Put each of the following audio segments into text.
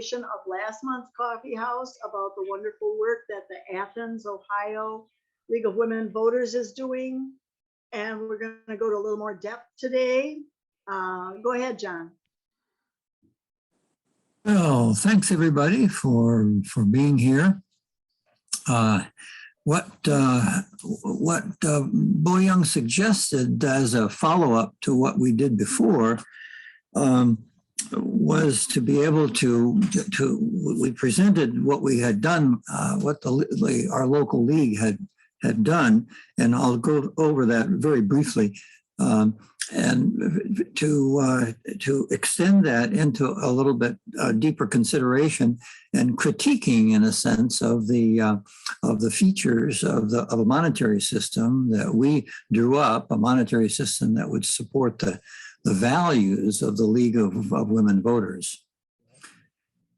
continuation of last month's Coffee House about the wonderful work that the Athens, Ohio League of Women Voters is doing. And we're going to go to a little more depth today. Go ahead, John. Well, thanks everybody for being here. What Bo Young suggested as a follow-up to what we did before was to be able to we presented what we had done, what our local league had done, and I'll go over that very briefly, and to extend that into a little bit deeper consideration and critiquing, in a sense, of the features of a monetary system that we drew up, a monetary system that would support the values of the League of Women Voters.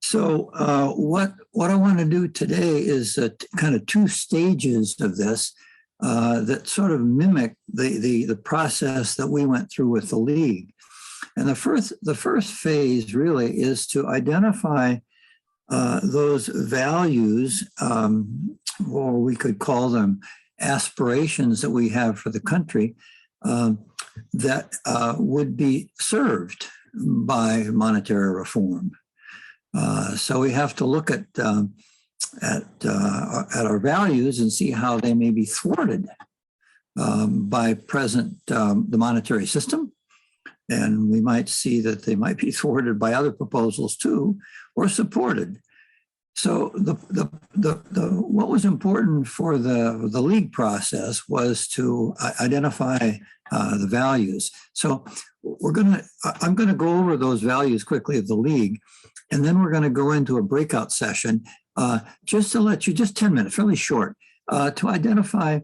So what I want to do today is kind of two stages of this that sort of mimic the process that we went through with the League. And the first phase really is to identify those values, or we could call them aspirations that we have for the country, that would be served by monetary reform. So we have to look at our values and see how they may be thwarted by the monetary system. And we might see that they might be thwarted by other proposals too, or supported. So what was important for the League process was to identify the values. So I'm gonna go over those values quickly of the League, and then we're gonna go into a breakout session just to let you, just 10 minutes, really short, to identify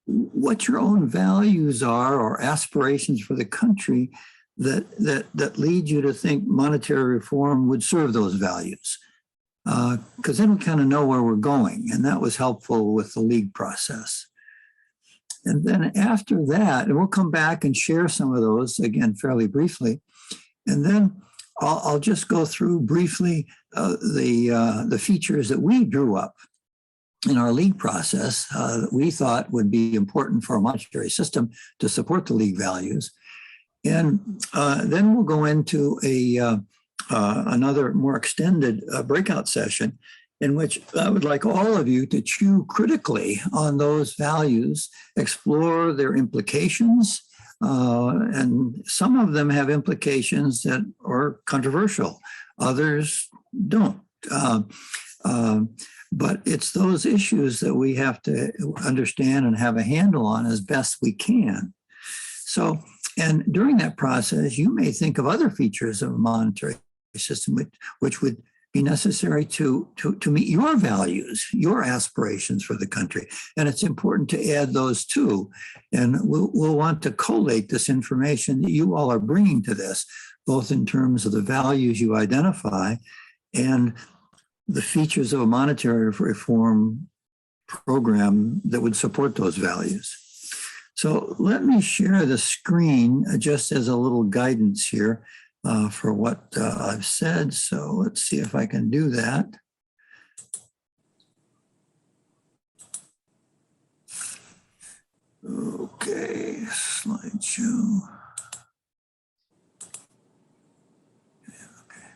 what your own values are or aspirations for the country that lead you to think monetary reform would serve those values. Because then we kind of know where we're going, and that was helpful with the League process. And then after that, and we'll come back and share some of those again fairly briefly, and then I'll just go through briefly the features that we drew up in our League process that we thought would be important for a monetary system to support the League values. And then we'll go into another more extended breakout session in which I would like all of you to chew critically on those values, explore their implications, and some of them have implications that are controversial, others don't. But it's those issues that we have to understand and have a handle on as best we can. So, and during that process, you may think of other features of a monetary system which would be necessary to meet your values, your aspirations for the country. And it's important to add those too. And we'll want to collate this information that you all are bringing to this, both in terms of the values you identify and the features of a monetary reform program that would support those values. So let me share the screen just as a little guidance here for what I've said. So let's see if I can do that. Okay, slideshow. Okay.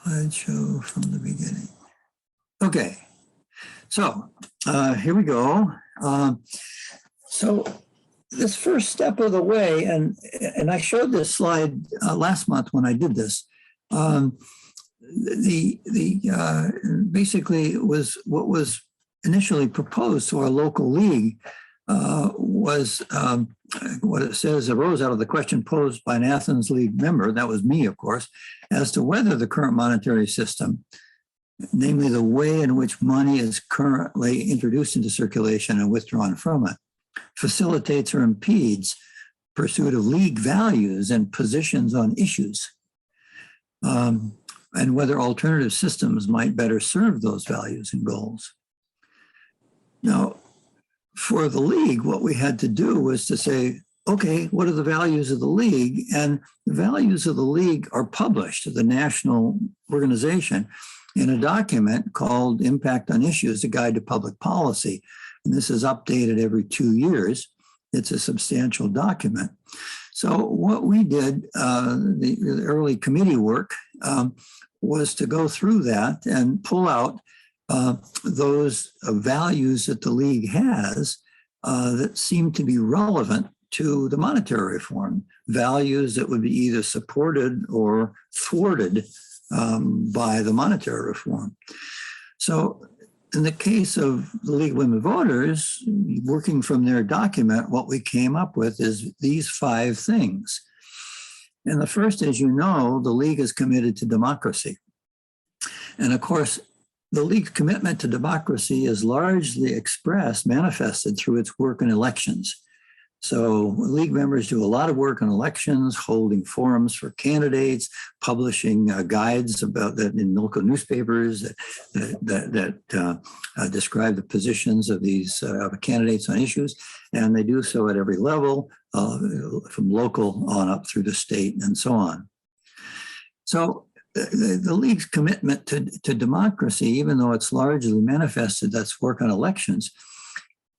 Slideshow from the beginning. Okay, so here we go. So this first step of the way, and I showed this slide last month when I did this. Basically was what was initially proposed to our local league was what it says arose out of the question posed by an Athens League member, that was me, of course, as to whether the current monetary system, namely the way in which money is currently introduced into circulation and withdrawn from it, facilitates or impedes pursuit of League values and positions on issues, and whether alternative systems might better serve those values and goals. Now, for the League, what we had to do was to say, okay, what are the values of the league? And the values of the league are published, the national organization, in a document called Impact on Issues, a Guide to Public Policy. And this is updated every 2 years. It's a substantial document. So what we did, the early committee work, was to go through that and pull out those values that the league has that seem to be relevant to the monetary reform, values that would be either supported or thwarted by the monetary reform. So in the case of the League of Women Voters, working from their document, what we came up with is these 5 things. And the first, as you know, the League is committed to democracy. And of course, the League's commitment to democracy is largely expressed, manifested through its work in elections. So League members do a lot of work on elections, holding forums for candidates, publishing guides about that in local newspapers that describe the positions of these candidates on issues. And they do so at every level, from local on up through the state and so on. So the League's commitment to democracy, even though it's largely manifested, that's work on elections,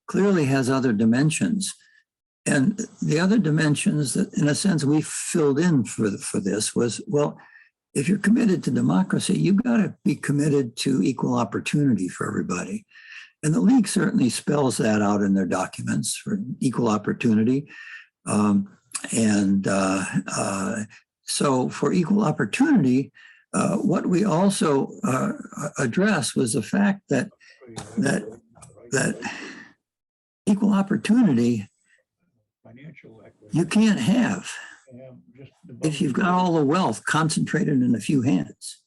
clearly has other dimensions. And the other dimensions that, in a sense, we filled in for this was, well, if you're committed to democracy, you've got to be committed to equal opportunity for everybody. And the League certainly spells that out in their documents for equal opportunity. So for equal opportunity, what we also addressed was the fact that equal opportunity you can't have if you've got all the wealth concentrated in a few hands.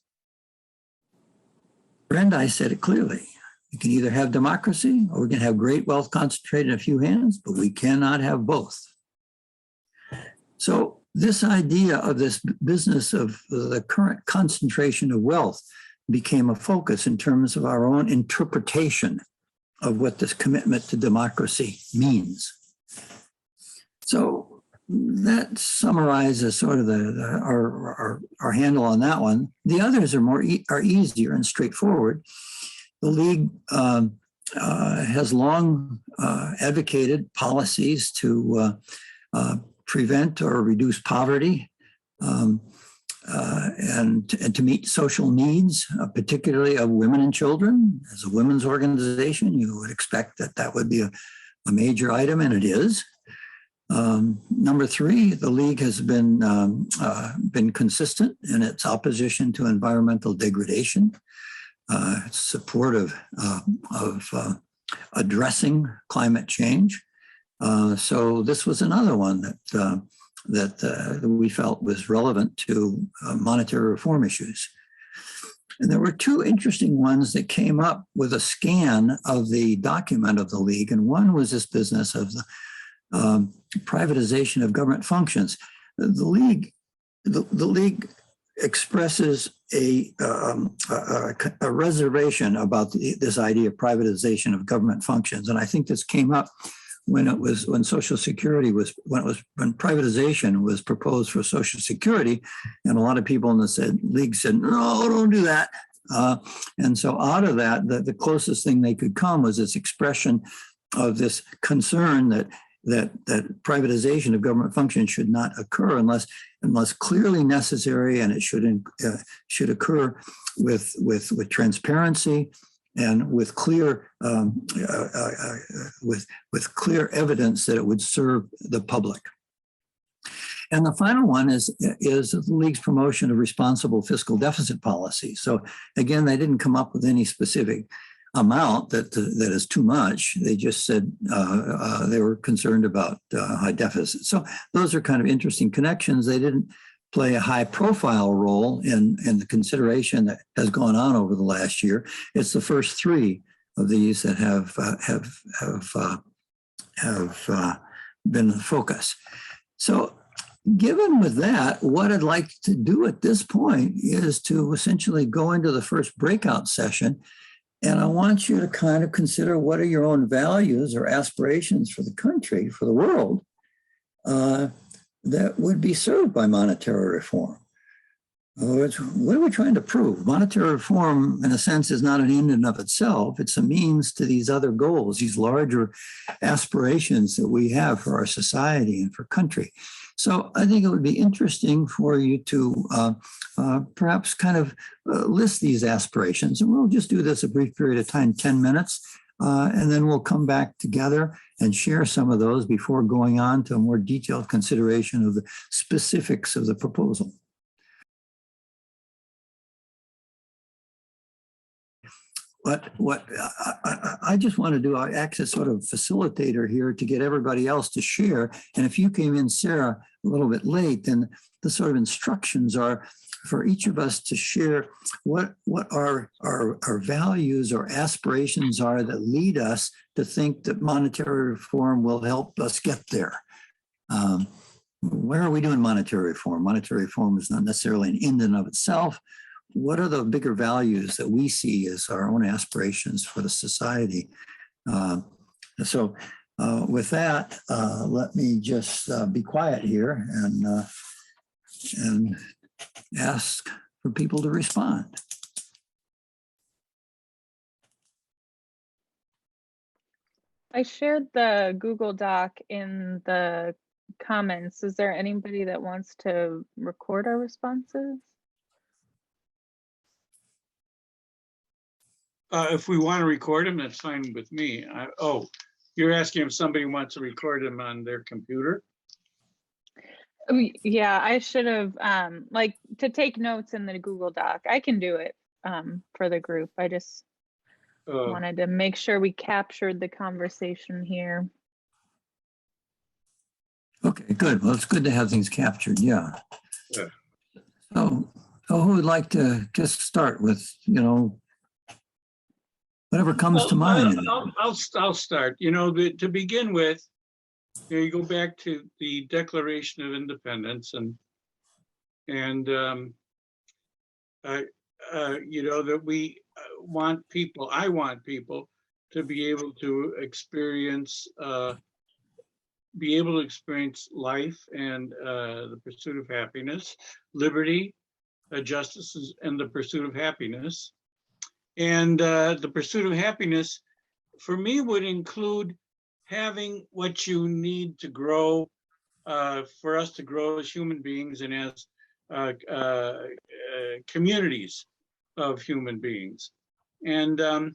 Brandeis said it clearly. We can either have democracy or we can have great wealth concentrated in a few hands, but we cannot have both. So this idea of this business of the current concentration of wealth became a focus in terms of our own interpretation of what this commitment to democracy means. So that summarizes sort of our handle on that one. The others are easier and straightforward. The League has long advocated policies to prevent or reduce poverty and to meet social needs, particularly of women and children. As a women's organization, you would expect that would be a major item, and it is. Number 3, the League has been consistent in its opposition to environmental degradation, support of addressing climate change. So this was another one that we felt was relevant to monetary reform issues. And there were 2 interesting ones that came up with a scan of the document of the League, and one was this business of the privatization of government functions. The League expresses a reservation about this idea of privatization of government functions, and I think this came up when Social Security when privatization was proposed for Social Security, and a lot of people in the League said, "No, don't do that." And so out of that, the closest thing they could come was this expression of this concern that privatization of government functions should not occur unless clearly necessary, and it should occur with transparency and with clear evidence that it would serve the public. And the final one is the League's promotion of responsible fiscal deficit policy. So again, they didn't come up with any specific amount that is too much. They just said they were concerned about high deficits. So those are kind of interesting connections. They didn't play a high profile role in the consideration that has gone on over the last year. It's the first 3 of these that have been the focus. So given with that, what I'd like to do at this point is to essentially go into the first breakout session. And I want you to kind of consider what are your own values or aspirations for the country, for the world, that would be served by monetary reform. In other words, what are we trying to prove? Monetary reform, in a sense, is not an end in of itself. It's a means to these other goals, these larger aspirations that we have for our society and for country. So I think it would be interesting for you to perhaps kind of list these aspirations. And we'll just do this a brief period of time, 10 minutes, and then we'll come back together and share some of those before going on to a more detailed consideration of the specifics of the proposal. What I just want to do, I act as sort of facilitator here to get everybody else to share. And if you came in, Sarah, a little bit late, then the sort of instructions are for each of us to share what our values or aspirations are that lead us to think that monetary reform will help us get there. Where are we doing monetary reform? Monetary reform is not necessarily an end in of itself. What are the bigger values that we see as our own aspirations for the society? So with that, let me just be quiet here and ask for people to respond. I shared the Google Doc in the comments. Is there anybody that wants to record our responses? If we want to record them, that's fine with me. Oh, you're asking if somebody wants to record them on their computer? Yeah, I should have, like, to take notes in the Google Doc. I can do it for the group. I just wanted to make sure we captured the conversation here. Okay, good. Well, it's good to have things captured. Yeah. Yeah. So who would like to just start with, whatever comes to mind? I'll start. To begin with, you go back to the Declaration of Independence, and that we want people. I want people to be able to experience life and the pursuit of happiness, liberty, justice, and the pursuit of happiness. And the pursuit of happiness, for me, would include having what you need to grow, for us to grow as human beings and as communities of human beings. And to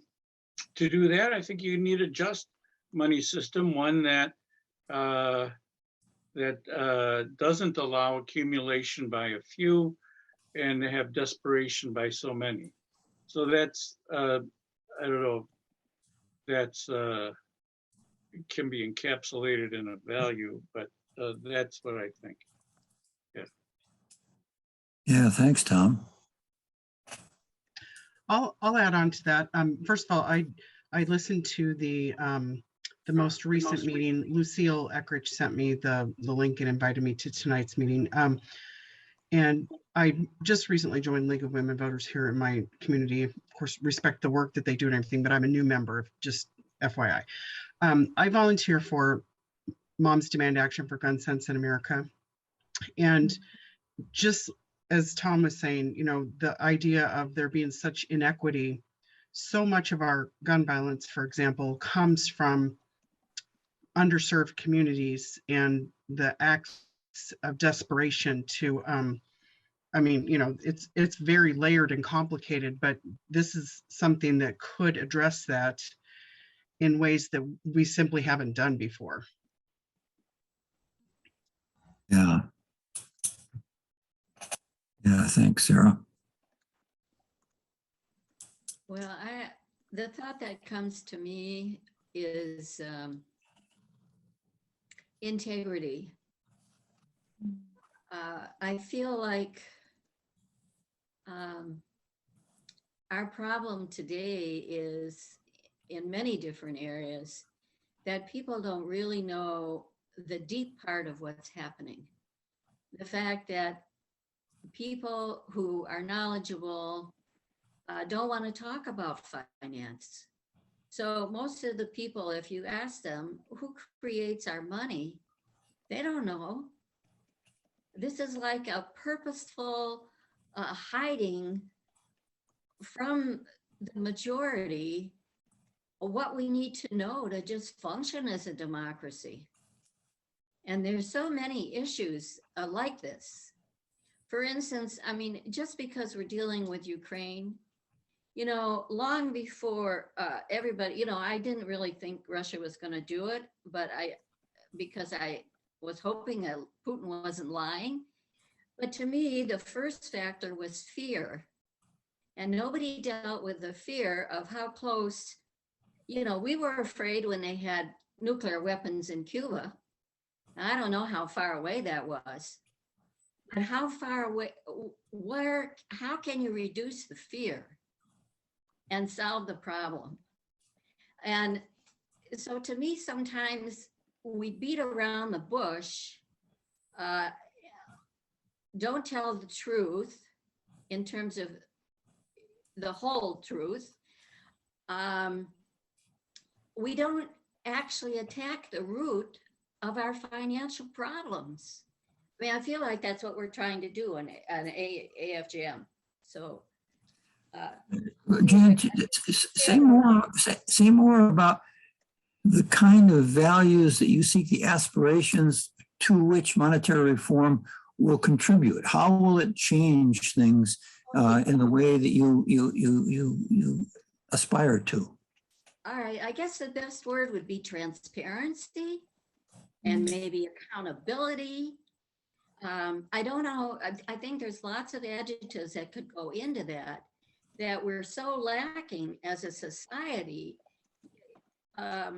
do that, I think you need a just money system, one that doesn't allow accumulation by a few and have desperation by so many. So that's, I don't know, that's can be encapsulated in a value, but that's what I think. Yeah. Yeah, thanks, Tom. I'll add on to that. First of all, I listened to the most recent meeting. Lucille Eckrich sent me the link and invited me to tonight's meeting. And I just recently joined League of Women Voters here in my community. Of course, respect the work that they do and everything, but I'm a new member, just FYI. I volunteer for Moms Demand Action for Gun Sense in America. And just as Tom was saying, the idea of there being such inequity, so much of our gun violence, for example, comes from underserved communities and the acts of desperation to, it's very layered and complicated, but this is something that could address that in ways that we simply haven't done before. Yeah. Yeah, thanks, Sarah. Well, the thought that comes to me is integrity. I feel like our problem today is in many different areas that people don't really know the deep part of what's happening. The fact that people who are knowledgeable don't want to talk about finance. So most of the people, if you ask them who creates our money, They don't know. This is like a purposeful hiding from the majority of what we need to know to just function as a democracy. And there's so many issues like this. For instance, I mean, just because we're dealing with Ukraine, you know, long before everybody, you know, I didn't really think Russia was going to do it, but because I was hoping that Putin wasn't lying. But to me, the first factor was fear. And nobody dealt with the fear of how close, you know, we were afraid when they had nuclear weapons in Cuba. I don't know how far away that was, but how far away, how can you reduce the fear and solve the problem? And so to me, sometimes we beat around the bush, don't tell the truth in terms of the whole truth. We don't actually attack the root of our financial problems. I mean, I feel like that's what we're trying to do on AFJM. So, Jan, say more about the kind of values that you seek, the aspirations to which monetary reform will contribute. How will it change things in the way that you aspire to? all right, I guess the best word would be transparency and maybe accountability. I don't know. I think there's lots of adjectives that could go into that we're so lacking as a society. I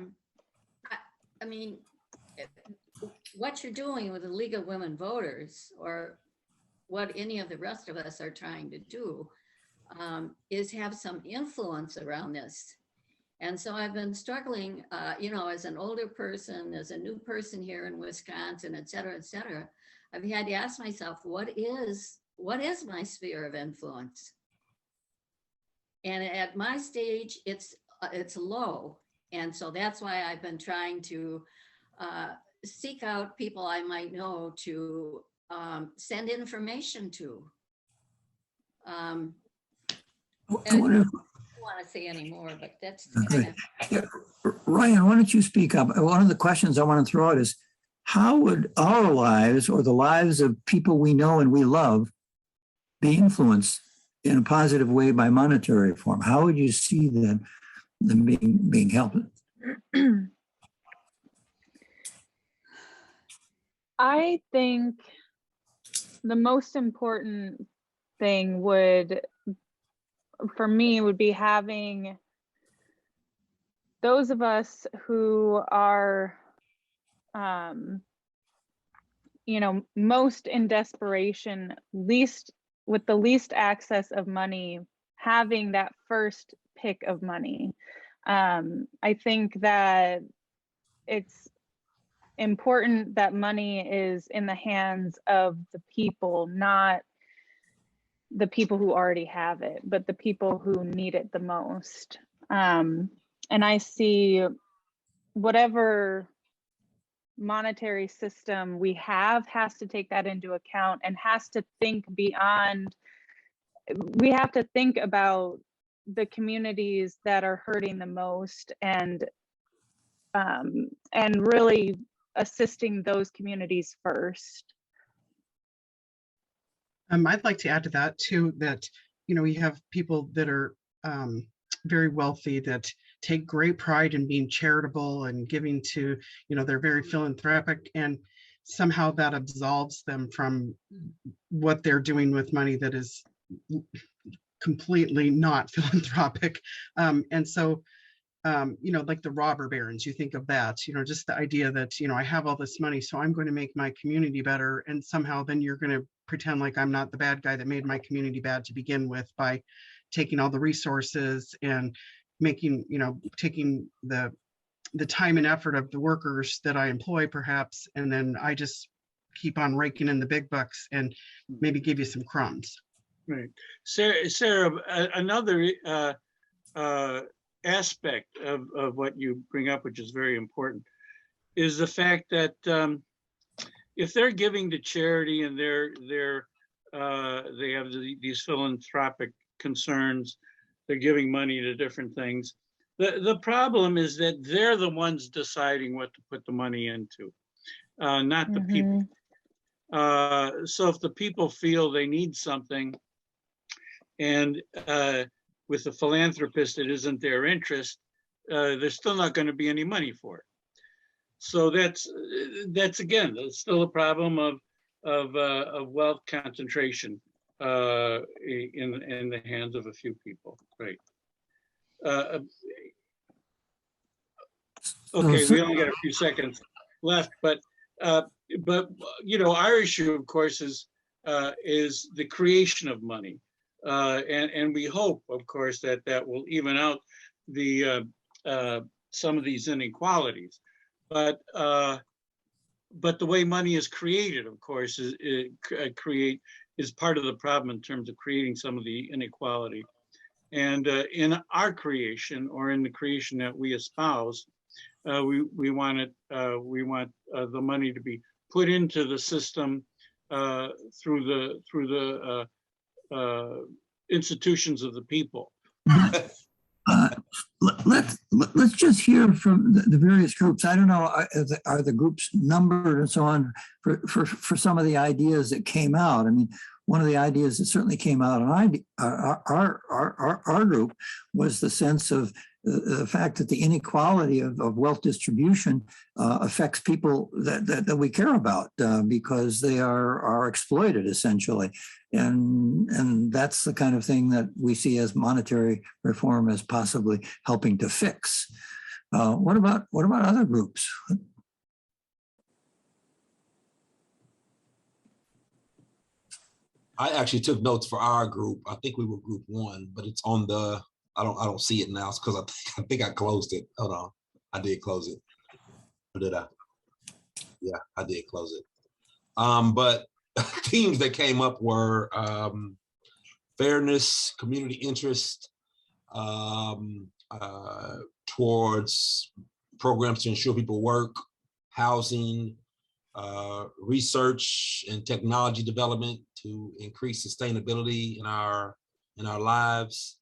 mean, what you're doing with the League of Women Voters, or what any of the rest of us are trying to do, is have some influence around this. And so I've been struggling, you know, as an older person, as a new person here in Wisconsin, et cetera, I've had to ask myself, what is my sphere of influence? And at my stage, it's low. And so that's why I've been trying to seek out people I might know to send information to. I wonder if, I don't want to say any more, but that's okay. Yeah. Ryan, why don't you speak up? One of the questions I want to throw out is, how would our lives or the lives of people we know and we love be influenced in a positive way by monetary reform? How would you see them being helped? I think the most important thing for me would be having those of us who are, you know, most in desperation, with the least access of money, having that first pick of money. I think that it's important that money is in the hands of the people, not the people who already have it, but the people who need it the most. And I see whatever monetary system we have has to take that into account and has to think beyond. We have to think about the communities that are hurting the most, and really assisting those communities first. I'd like to add to that too, that, you know, we have people that are very wealthy that take great pride in being charitable and giving to, you know, they're very philanthropic, and somehow that absolves them from what they're doing with money that is completely not philanthropic. And so, you know, like the robber barons, you think of that, you know, just the idea that, you know, I have all this money, so I'm going to make my community better. And somehow then you're going to pretend like I'm not the bad guy that made my community bad to begin with, by taking all the resources and making, you know, taking the time and effort of the workers that I employ perhaps, and then I just keep on raking in the big bucks and maybe give you some crumbs. Right. Sarah, another aspect of what you bring up, which is very important, is the fact that if they're giving to charity and they have these philanthropic concerns, they're giving money to different things. The problem is that they're the ones deciding what to put the money into, not the people. So if the people feel they need something, and with the philanthropist it isn't their interest, there's still not going to be any money for it. So that's again, that's still a problem of wealth concentration in the hands of a few people. Right. Okay, we only got a few seconds left, but you know, our issue, of course, is the creation of money, and we hope, of course, that will even out the some of these inequalities, but the way money is created, of course, is part of the problem in terms of creating some of the inequality. And in our creation, or in the creation that we espouse, we want the money to be put into the system through the institutions of the people. Let's just hear from the various groups. I don't know, are the groups numbered and so on for some of the ideas that came out? I mean, one of the ideas that certainly came out in our group was the sense of the fact that the inequality of wealth distribution affects people that we care about because they are exploited essentially, and that's the kind of thing that we see as monetary reform as possibly helping to fix. What about other groups? I actually took notes for our group. I think we were group 1, but it's on the. I don't see it now because I think I closed it. Hold on, I did close it. Or did I? Yeah, I did close it. But themes that came up were fairness, community interest, towards programs to ensure people work, housing, research and technology development to increase sustainability in our lives,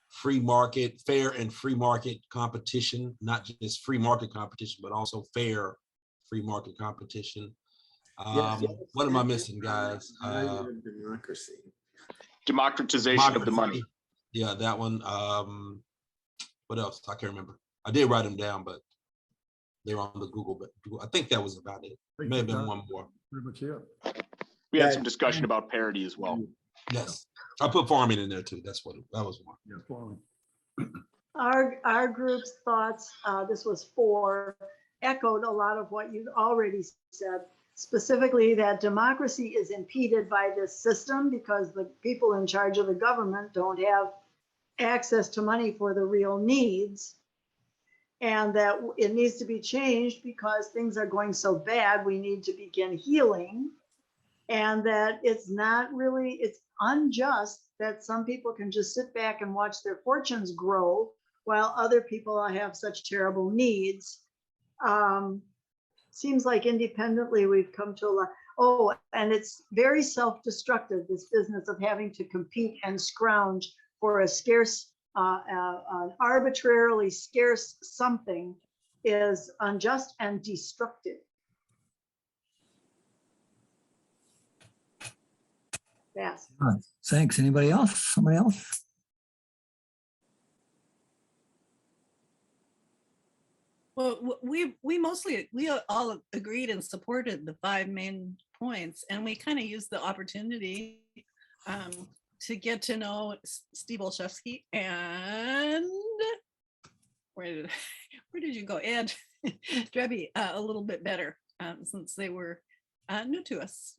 free market, fair and free market competition, not just free market competition, but also fair free market competition. What am I missing, guys? Democracy. Democratization of the money. Yeah, that one. What else? I can't remember. I did write them down, but they're on the Google, but I think that was about it. May have been one more. Pretty much it. We had some discussion about parity as well. Yes, I put farming in there too. That was one. Yeah, farming. Our group's thoughts, this was 4, echoed a lot of what you already said, specifically that democracy is impeded by this system because the people in charge of the government don't have access to money for the real needs, and that it needs to be changed because things are going so bad. We need to begin healing, and that it's unjust that some people can just sit back and watch their fortunes grow while other people have such terrible needs. Seems like independently we've come to a lot. Oh, and it's very self-destructive, this business of having to compete and scrounge for a scarce, an arbitrarily scarce something is unjust and destructive. Yes. Thanks. Anybody else? Somebody else? Well, we all agreed and supported the 5 main points, and we kind of used the opportunity to get to know Steve Olszewski and where did you go, Ed Drebby, a little bit better since they were new to us.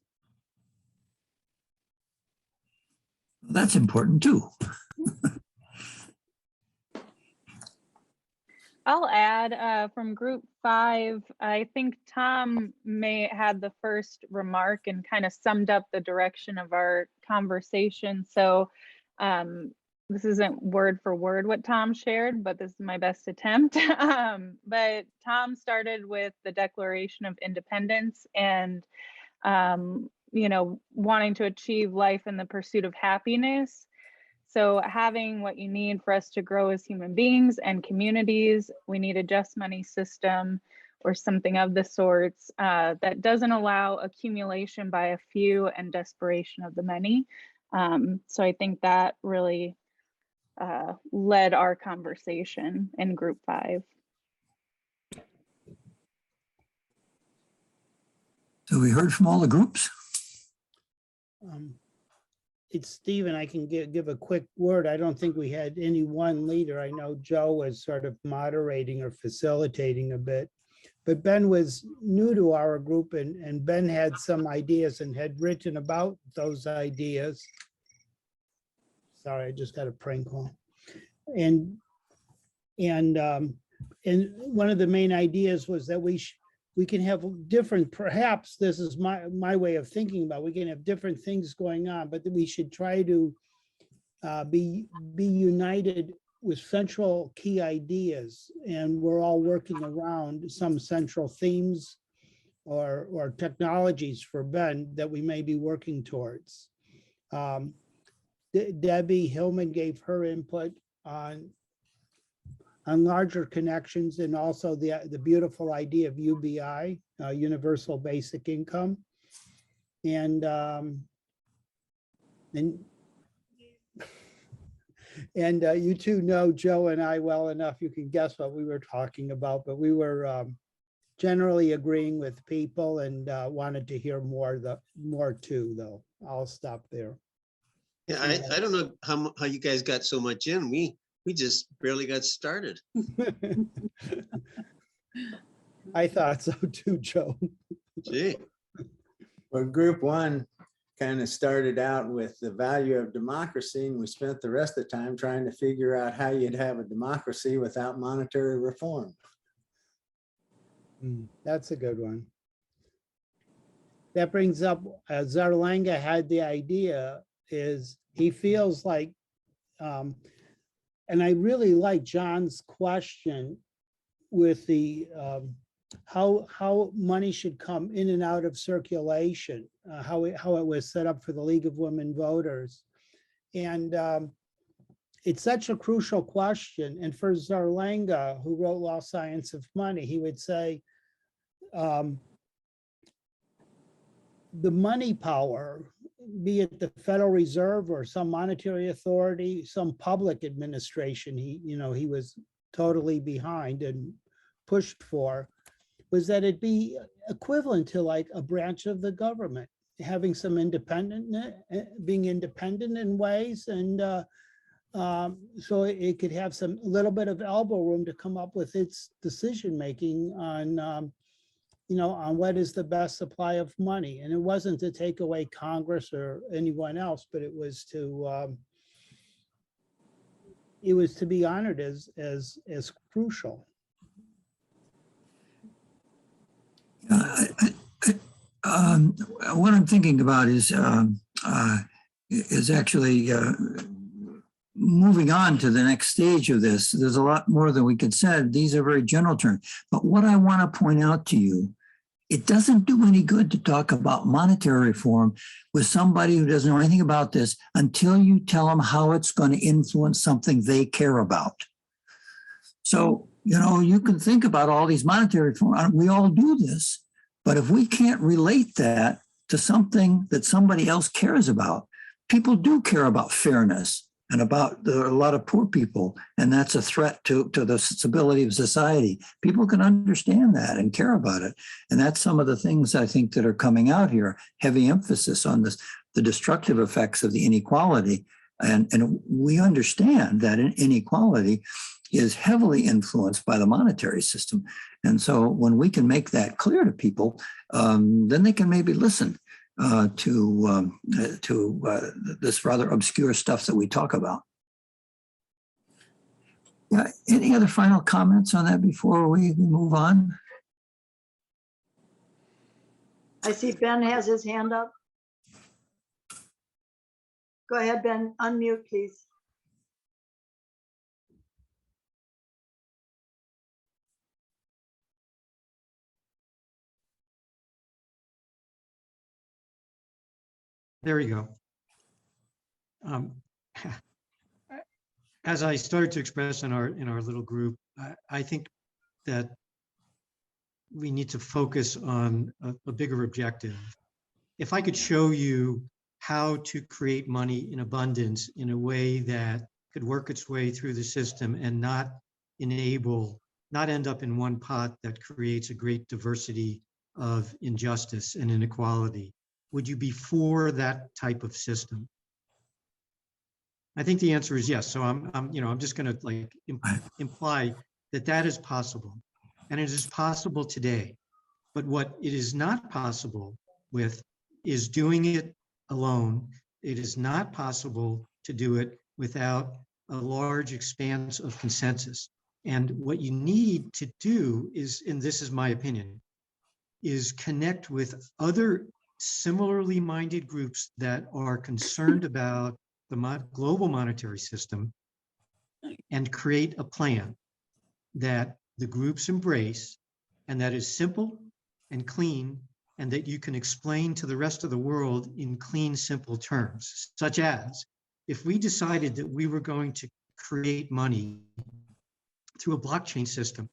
That's important too. I'll add from group 5, I think Tom may had the first remark and kind of summed up the direction of our conversation. So this isn't word for word what Tom shared, but this is my best attempt. But Tom started with the Declaration of Independence and, wanting to achieve life in the pursuit of happiness. So having what you need for us to grow as human beings and communities, we need a just money system or something of the sorts that doesn't allow accumulation by a few and desperation of the many. So I think that really led our conversation in group 5. So we heard from all the groups. It's Stephen. I can give a quick word. I don't think we had any one leader. I know Joe was sort of moderating or facilitating a bit, but Ben was new to our group, and Ben had some ideas and had written about those ideas. Sorry, I just got a prank call. And one of the main ideas was that we can have different, perhaps this is my way of thinking about, we can have different things going on, but that we should try to be united with central key ideas. And we're all working around some central themes or technologies for Ben that we may be working towards. Debbie Hillman gave her input on larger connections, and also the beautiful idea of UBI, universal basic income. And you two know Joe and I well enough, you can guess what we were talking about, but we were generally agreeing with people and wanted to hear more too, though. I'll stop there. Yeah, I don't know how you guys got so much in. We just barely got started. I thought so too, Joe. Gee. Well, group 1 kind of started out with the value of democracy, and we spent the rest of the time trying to figure out how you'd have a democracy without monetary reform. That's a good one. That brings up, Zarlanga had the idea, is he feels like, and I really like John's question with the how money should come in and out of circulation, how it was set up for the League of Women Voters. And it's such a crucial question. And for Zarlanga, who wrote Law, Science of Money, he would say, the money power, be it the Federal Reserve or some monetary authority, some public administration, he was totally behind and pushed for, was that it be equivalent to like a branch of the government, having some being independent in ways, and so it could have some little bit of elbow room to come up with its decision making on on what is the best supply of money. And it wasn't to take away Congress or anyone else, but it was to be honored as crucial. What I'm thinking about is actually moving on to the next stage of this. There's a lot more than we could say. These are very general terms. But what I want to point out to you, it doesn't do any good to talk about monetary reform with somebody who doesn't know anything about this until you tell them how it's going to influence something they care about. So, you can think about all these monetary reform. We all do this. But if we can't relate that to something that somebody else cares about, people do care about fairness and about a lot of poor people, and that's a threat to the stability of society. People can understand that and care about it, and that's some of the things I think that are coming out here. Heavy emphasis on this, the destructive effects of the inequality, and we understand that inequality is heavily influenced by the monetary system, and so when we can make that clear to people, then they can maybe listen to this rather obscure stuff that we talk about. Any other final comments on that before we move on? I see Ben has his hand up. Go ahead, Ben, unmute, please. There you go. As I started to express in our little group, I think that we need to focus on a bigger objective. If I could show you how to create money in abundance in a way that could work its way through the system and not end up in one pot that creates a great diversity of injustice and inequality, would you be for that type of system? I think the answer is yes. So I'm just going to imply that is possible, and it is possible today. But what it is not possible with is doing it alone. It is not possible to do it without a large expanse of consensus. And what you need to do is, and this is my opinion, is connect with other similarly minded groups that are concerned about the global monetary system and create a plan that the groups embrace and that is simple and clean and that you can explain to the rest of the world in clean, simple terms, such as if we decided that we were going to create money through a blockchain system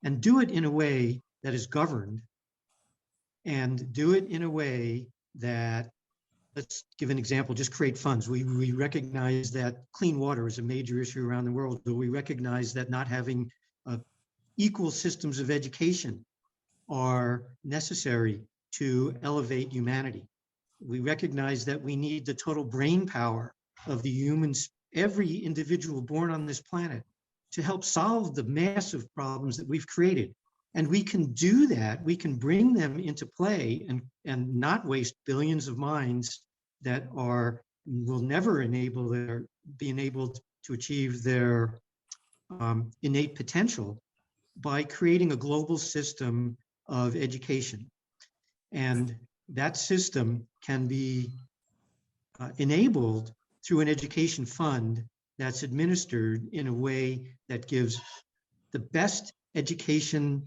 and do it in a way that is governed and do it in a way that, let's give an example, just create funds. We recognize that clean water is a major issue around the world, but we recognize that not having equal systems of education are necessary to elevate humanity. We recognize that we need the total brain power of the humans, every individual born on this planet, to help solve the massive problems that we've created. And we can do that, we can bring them into play and not waste billions of minds that will never be enabled to achieve their innate potential by creating a global system of education. And that system can be enabled through an education fund that's administered in a way that gives the best educational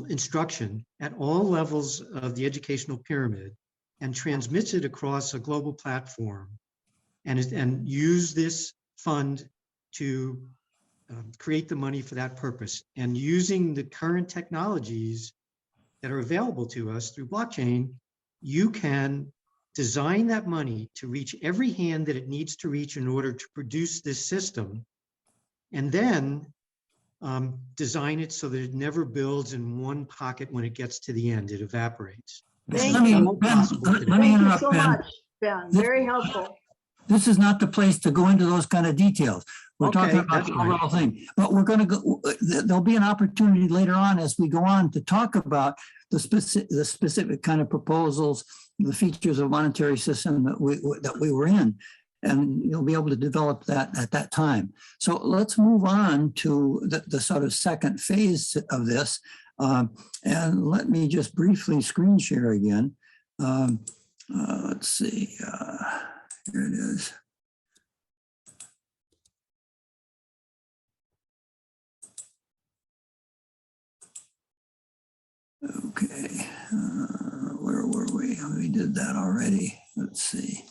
instruction at all levels of the educational pyramid and transmits it across a global platform and use this fund to create the money for that purpose. And using the current technologies that are available to us through blockchain, you can design that money to reach every hand that it needs to reach in order to produce this system, and then design it so that it never builds in one pocket when it gets to the end, it evaporates. Thank Let me you. interrupt, Thank you so Ben. much, Ben. Very helpful. This is not the place to go into those kind of details. We're Okay, talking about that's the fine. overall thing, but we're going to go, there'll be an opportunity later on as we go on to talk about the specific kind of proposals, the features of monetary system that we were in, and you'll be able to develop that at that time. So let's move on to the sort of second phase of this. And let me just briefly screen share again. Let's see, here it is. Okay, where were we? We did that already. Let's see.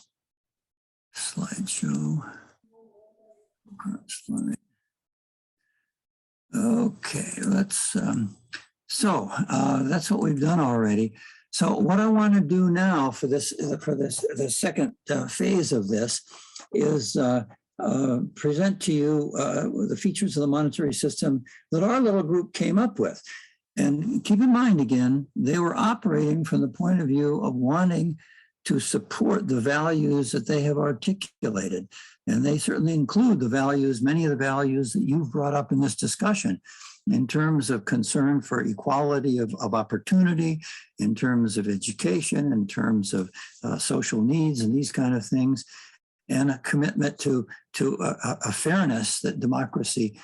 Slideshow. Okay, let's, so that's what we've done already. So what I want to do now for the second phase of this is present to you the features of the monetary system that our little group came up with. And keep in mind, again, they were operating from the point of view of wanting to support the values that they have articulated. And they certainly include the values, many of the values that you've brought up in this discussion, in terms of concern for equality of opportunity, in terms of education, in terms of social needs and these kind of things, and a commitment to a fairness that democracy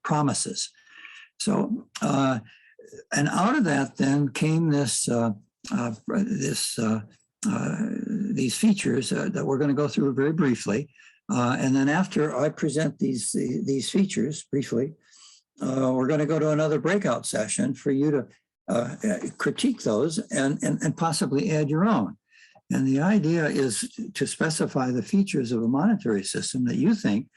promises. So, and out of that then came these features that we're going to go through very briefly. And then after I present these features briefly, we're going to go to another breakout session for you to critique those and possibly add your own. And the idea is to specify the features of a monetary system that you think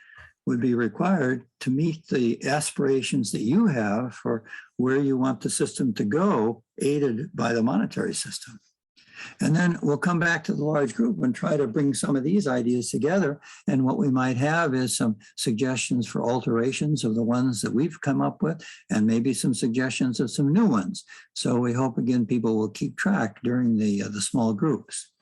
would be required to meet the aspirations that you have for where you want the system to go, aided by the monetary system. And then we'll come back to the large group and try to bring some of these ideas together. And what we might have is some suggestions for alterations of the ones that we've come up with, and maybe some suggestions of some new ones. So we hope, again, people will keep track during the small groups.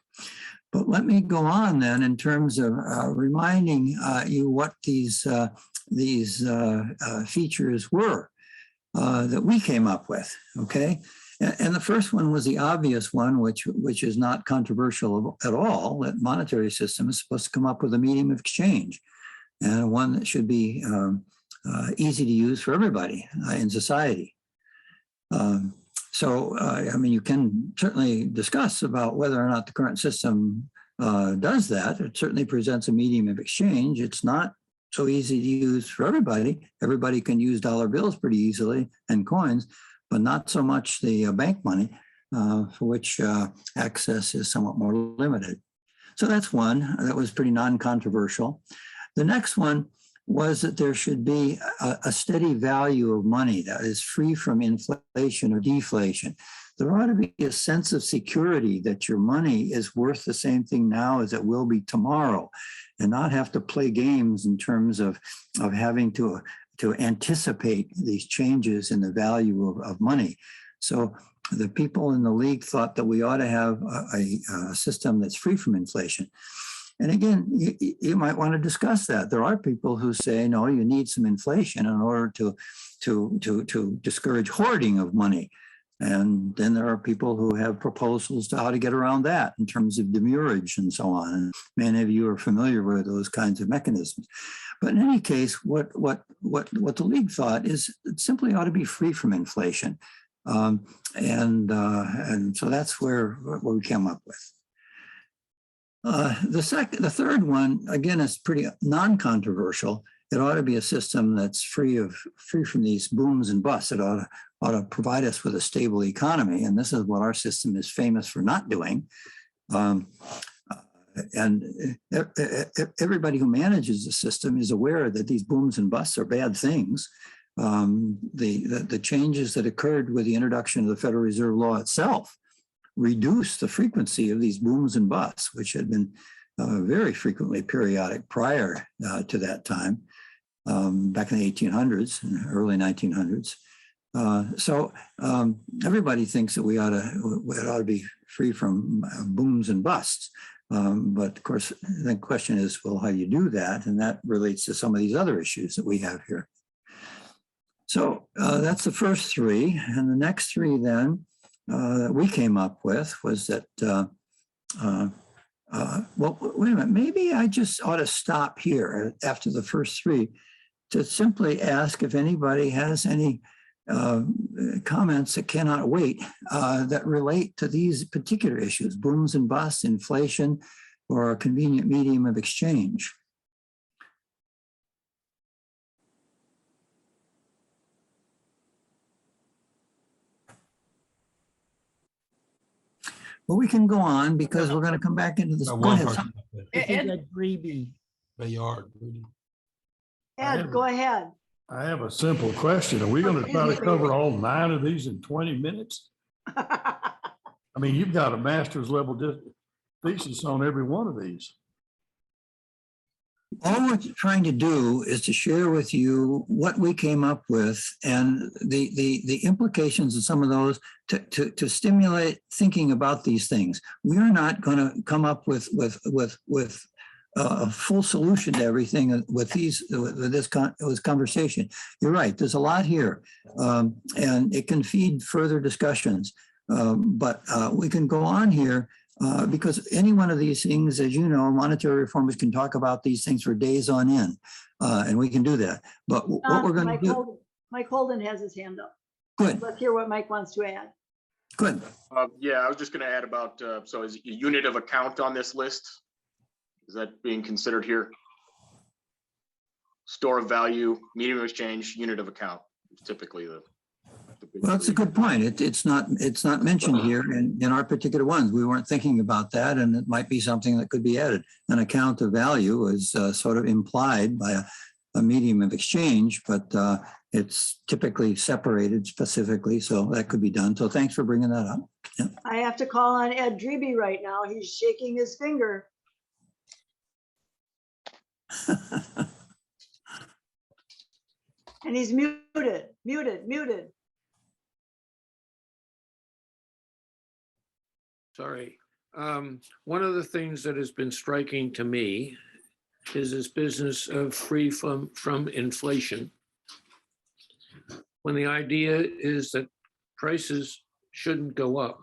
But let me go on then in terms of reminding you what these features were that we came up with, okay? And the first one was the obvious one, which is not controversial at all, that monetary system is supposed to come up with a medium of exchange, and one that should be easy to use for everybody in society. I mean, you can certainly discuss about whether or not the current system does that. It certainly presents a medium of exchange. It's not so easy to use for everybody. Everybody can use dollar bills pretty easily and coins, but not so much the bank money, for which access is somewhat more limited. So that's one that was pretty non-controversial. The next one was that there should be a steady value of money that is free from inflation or deflation. There ought to be a sense of security that your money is worth the same thing now as it will be tomorrow, and not have to play games in terms of having to anticipate these changes in the value of money. So the people in the league thought that we ought to have a system that's free from inflation. And again, you might want to discuss that. There are people who say, no, you need some inflation in order to discourage hoarding of money. And then there are people who have proposals to how to get around that in terms of demurrage and so on. And many of you are familiar with those kinds of mechanisms. But in any case, what the league thought is it simply ought to be free from inflation. And so that's where we came up with. The third one, again, is pretty non-controversial. It ought to be a system that's free from these booms and busts. It ought to provide us with a stable economy. And this is what our system is famous for not doing. And everybody who manages the system is aware that these booms and busts are bad things. The changes that occurred with the introduction of the Federal Reserve law itself reduced the frequency of these booms and busts, which had been very frequently periodic prior to that time, back in the 1800s and early 1900s. So everybody thinks that it ought to be free from booms and busts. But of course, the question is, well, how do you do that? And that relates to some of these other issues that we have here. So that's the first three. And the next three then that we came up with was that, well, wait a minute, maybe I just ought to stop here after the first three to simply ask if anybody has any comments that cannot wait that relate to these particular issues, booms and busts, inflation, or a convenient medium of exchange. Well, we can go on because we're going to come back into this. Go ahead. Bayard. Ed, go ahead. I have a simple question. Are we going to try to cover all 9 of these in 20 minutes? I mean, you've got a master's level thesis on every one of these. All we're trying to do is to share with you what we came up with and the implications of some of those to stimulate thinking about these things. We are not going to come up with a full solution to everything with this conversation. You're right. There's a lot here, and it can feed further discussions. But we can go on here. Because any one of these things, as you know, monetary reformers can talk about these things for days on end, and we can do that. But what we're going to do. Mike Holden has his hand up. Good. Let's hear what Mike wants to add. Good. Yeah, I was just going to add about, so is a unit of account on this list? Is that being considered here? Store of value, medium of exchange, unit of account, typically the the big Well, that's a three. good point. It's not mentioned here in our particular ones. We weren't thinking about that, and it might be something that could be added. An account of value is sort of implied by a medium of exchange, but it's typically separated specifically, so that could be done. So thanks for bringing that up. Yeah. I have to call on Ed Dreby right now. He's shaking his finger. And he's muted. Sorry. One of the things that has been striking to me is this business of free from inflation. When the idea is that prices shouldn't go up,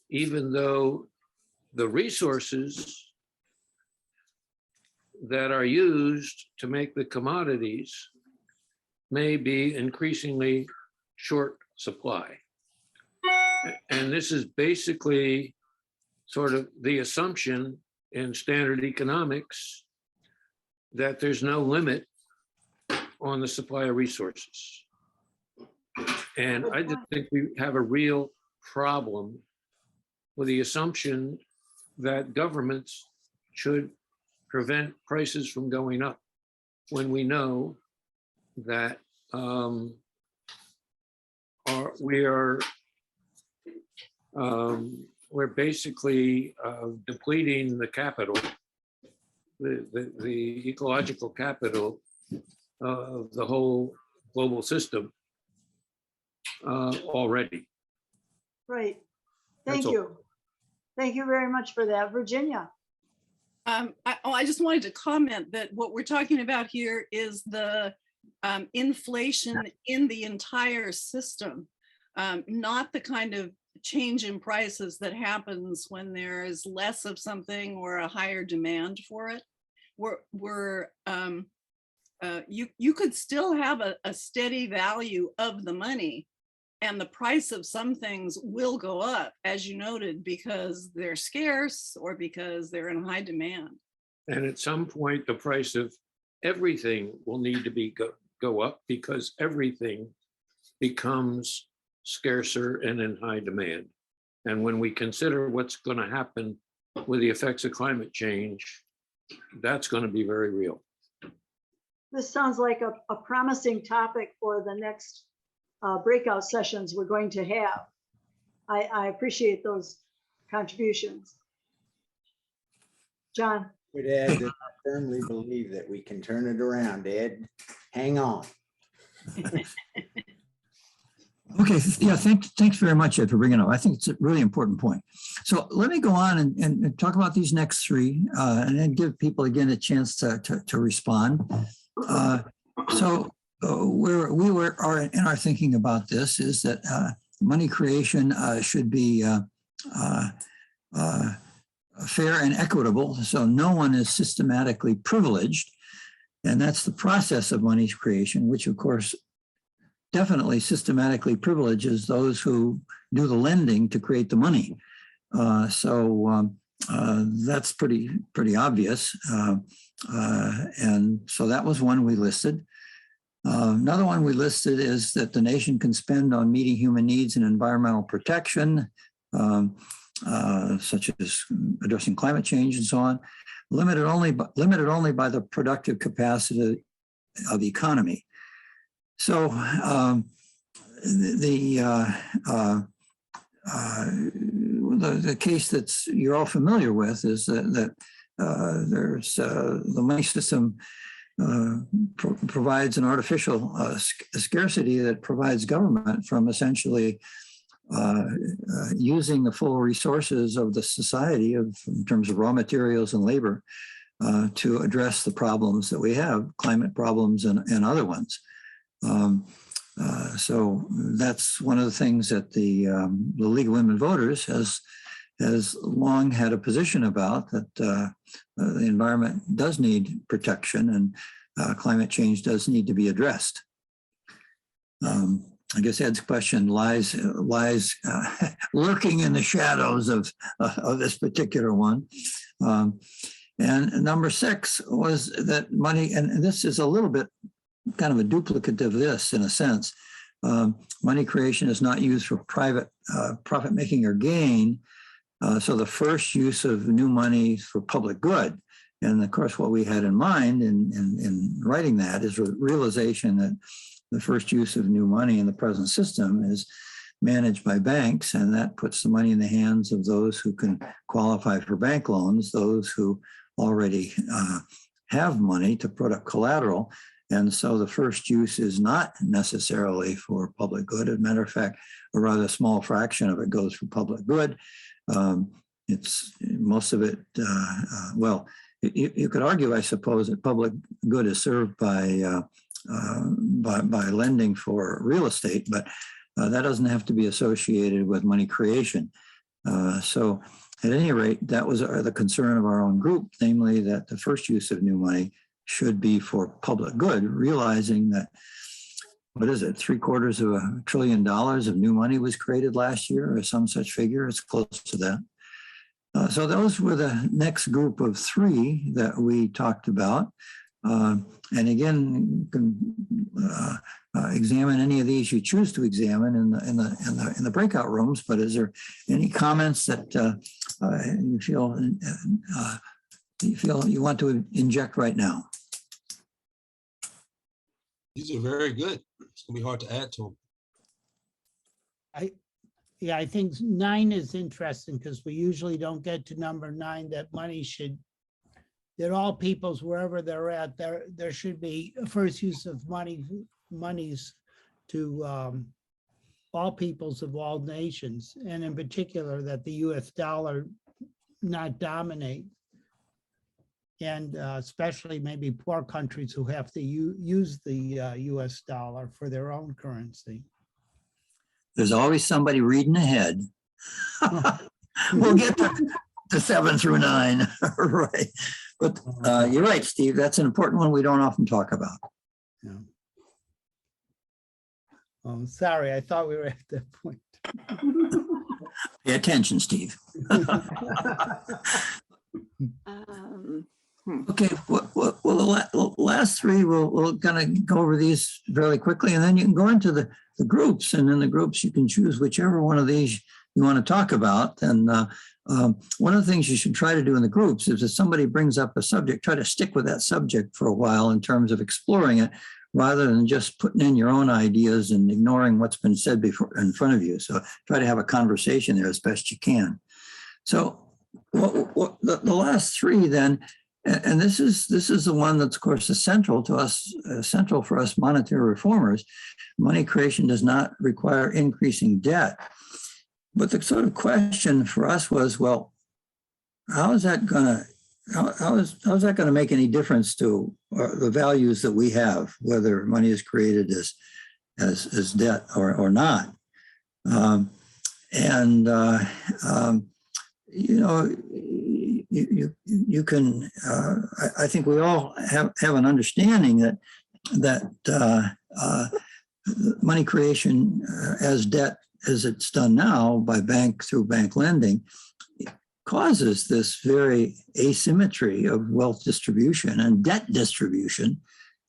even though the resources that are used to make the commodities may be increasingly short supply. And this is basically sort of the assumption in standard economics that there's no limit on the supply of resources. And I just think we have a real problem with the assumption that governments should prevent prices from going up when we know that we're basically depleting the capital, the ecological capital of the whole global system already. Right. That's Thank all. you. Thank you very much for that. Virginia. I just wanted to comment that what we're talking about here is the inflation in the entire system, not the kind of change in prices that happens when there is less of something or a higher demand for it. You could still have a steady value of the money, and the price of some things will go up, as you noted, because they're scarce or because they're in high demand. And at some point, the price of everything will need to go up because everything becomes scarcer and in high demand. And when we consider what's going to happen with the effects of climate change, that's going to be very real. This sounds like a promising topic for the next breakout sessions we're going to have. I appreciate those contributions. John. Would add that I firmly believe that we can turn it around, Ed. Hang on. Okay, yeah, thanks very much, Ed, for bringing it up. I think it's a really important point. So let me go on and talk about these next three, and then give people again a chance to respond. Where we are in our thinking about this is that money creation should be fair and equitable, so no one is systematically privileged, and that's the process of money creation, which of course definitely systematically privileges those who do the lending to create the money. That's pretty obvious, and so that was one we listed. Another one we listed is that the nation can spend on meeting human needs and environmental protection, such as addressing climate change and so on, limited only by the productive capacity of the economy. So the case that's you're all familiar with is that there's the money system provides an artificial scarcity that provides government from essentially using the full resources of the society in terms of raw materials and labor to address the problems that we have, climate problems and other ones. So that's one of the things that the League of Women Voters has long had a position about, that the environment does need protection and climate change does need to be addressed. I guess Ed's question lies lurking in the shadows of this particular one. And number 6 was that money, and this is a little bit kind of a duplicate of this in a sense, money creation is not used for private profit making or gain. So the first use of new money for public good. And of course, what we had in mind in writing that is the realization that the first use of new money in the present system is managed by banks, and that puts the money in the hands of those who can qualify for bank loans, those who already have money to put up collateral. And so the first use is not necessarily for public good. As a matter of fact, a rather small fraction of it goes for public good. It's most of it, well, you could argue, I suppose, that public good is served by lending for real estate, but that doesn't have to be associated with money creation. So at any rate, that was the concern of our own group, namely that the first use of new money should be for public good, realizing that, what is it, $750 billion of new money was created last year, or some such figure. It's close to that. So those were the next group of three that we talked about. And again, you can examine any of these you choose to examine in the breakout rooms. But is there any comments that you feel you want to inject right now? These are very good. It's gonna be hard to add to them. Yeah, I think 9 is interesting because we usually don't get to number 9, that money should, that all peoples, wherever they're at, there should be a first use of monies to all peoples of all nations, and in particular that the US dollar not dominate, and especially maybe poor countries who have to use the US dollar for their own currency. There's always somebody reading ahead. We'll get to 7 through 9, right? But you're right, Steve. That's an important one we don't often talk about. Yeah. Oh, sorry. I thought we were at that point. Pay attention, Steve. Okay, well, the last three, we'll kind of go over these fairly quickly, and then you can go into the groups, and in the groups you can choose whichever one of these you want to talk about. And one of the things you should try to do in the groups is if somebody brings up a subject, try to stick with that subject for a while in terms of exploring it, rather than just putting in your own ideas and ignoring what's been said before in front of you. So try to have a conversation there as best you can. So the last three then, and this is the one that's, of course, essential to us, essential for us monetary reformers. Money creation does not require increasing debt. But the sort of question for us was, well, how is that going to make any difference to the values that we have, whether money is created as debt or not? You know, you can. I think we all have an understanding that money creation as debt, as it's done now by through bank lending, causes this very asymmetry of wealth distribution and debt distribution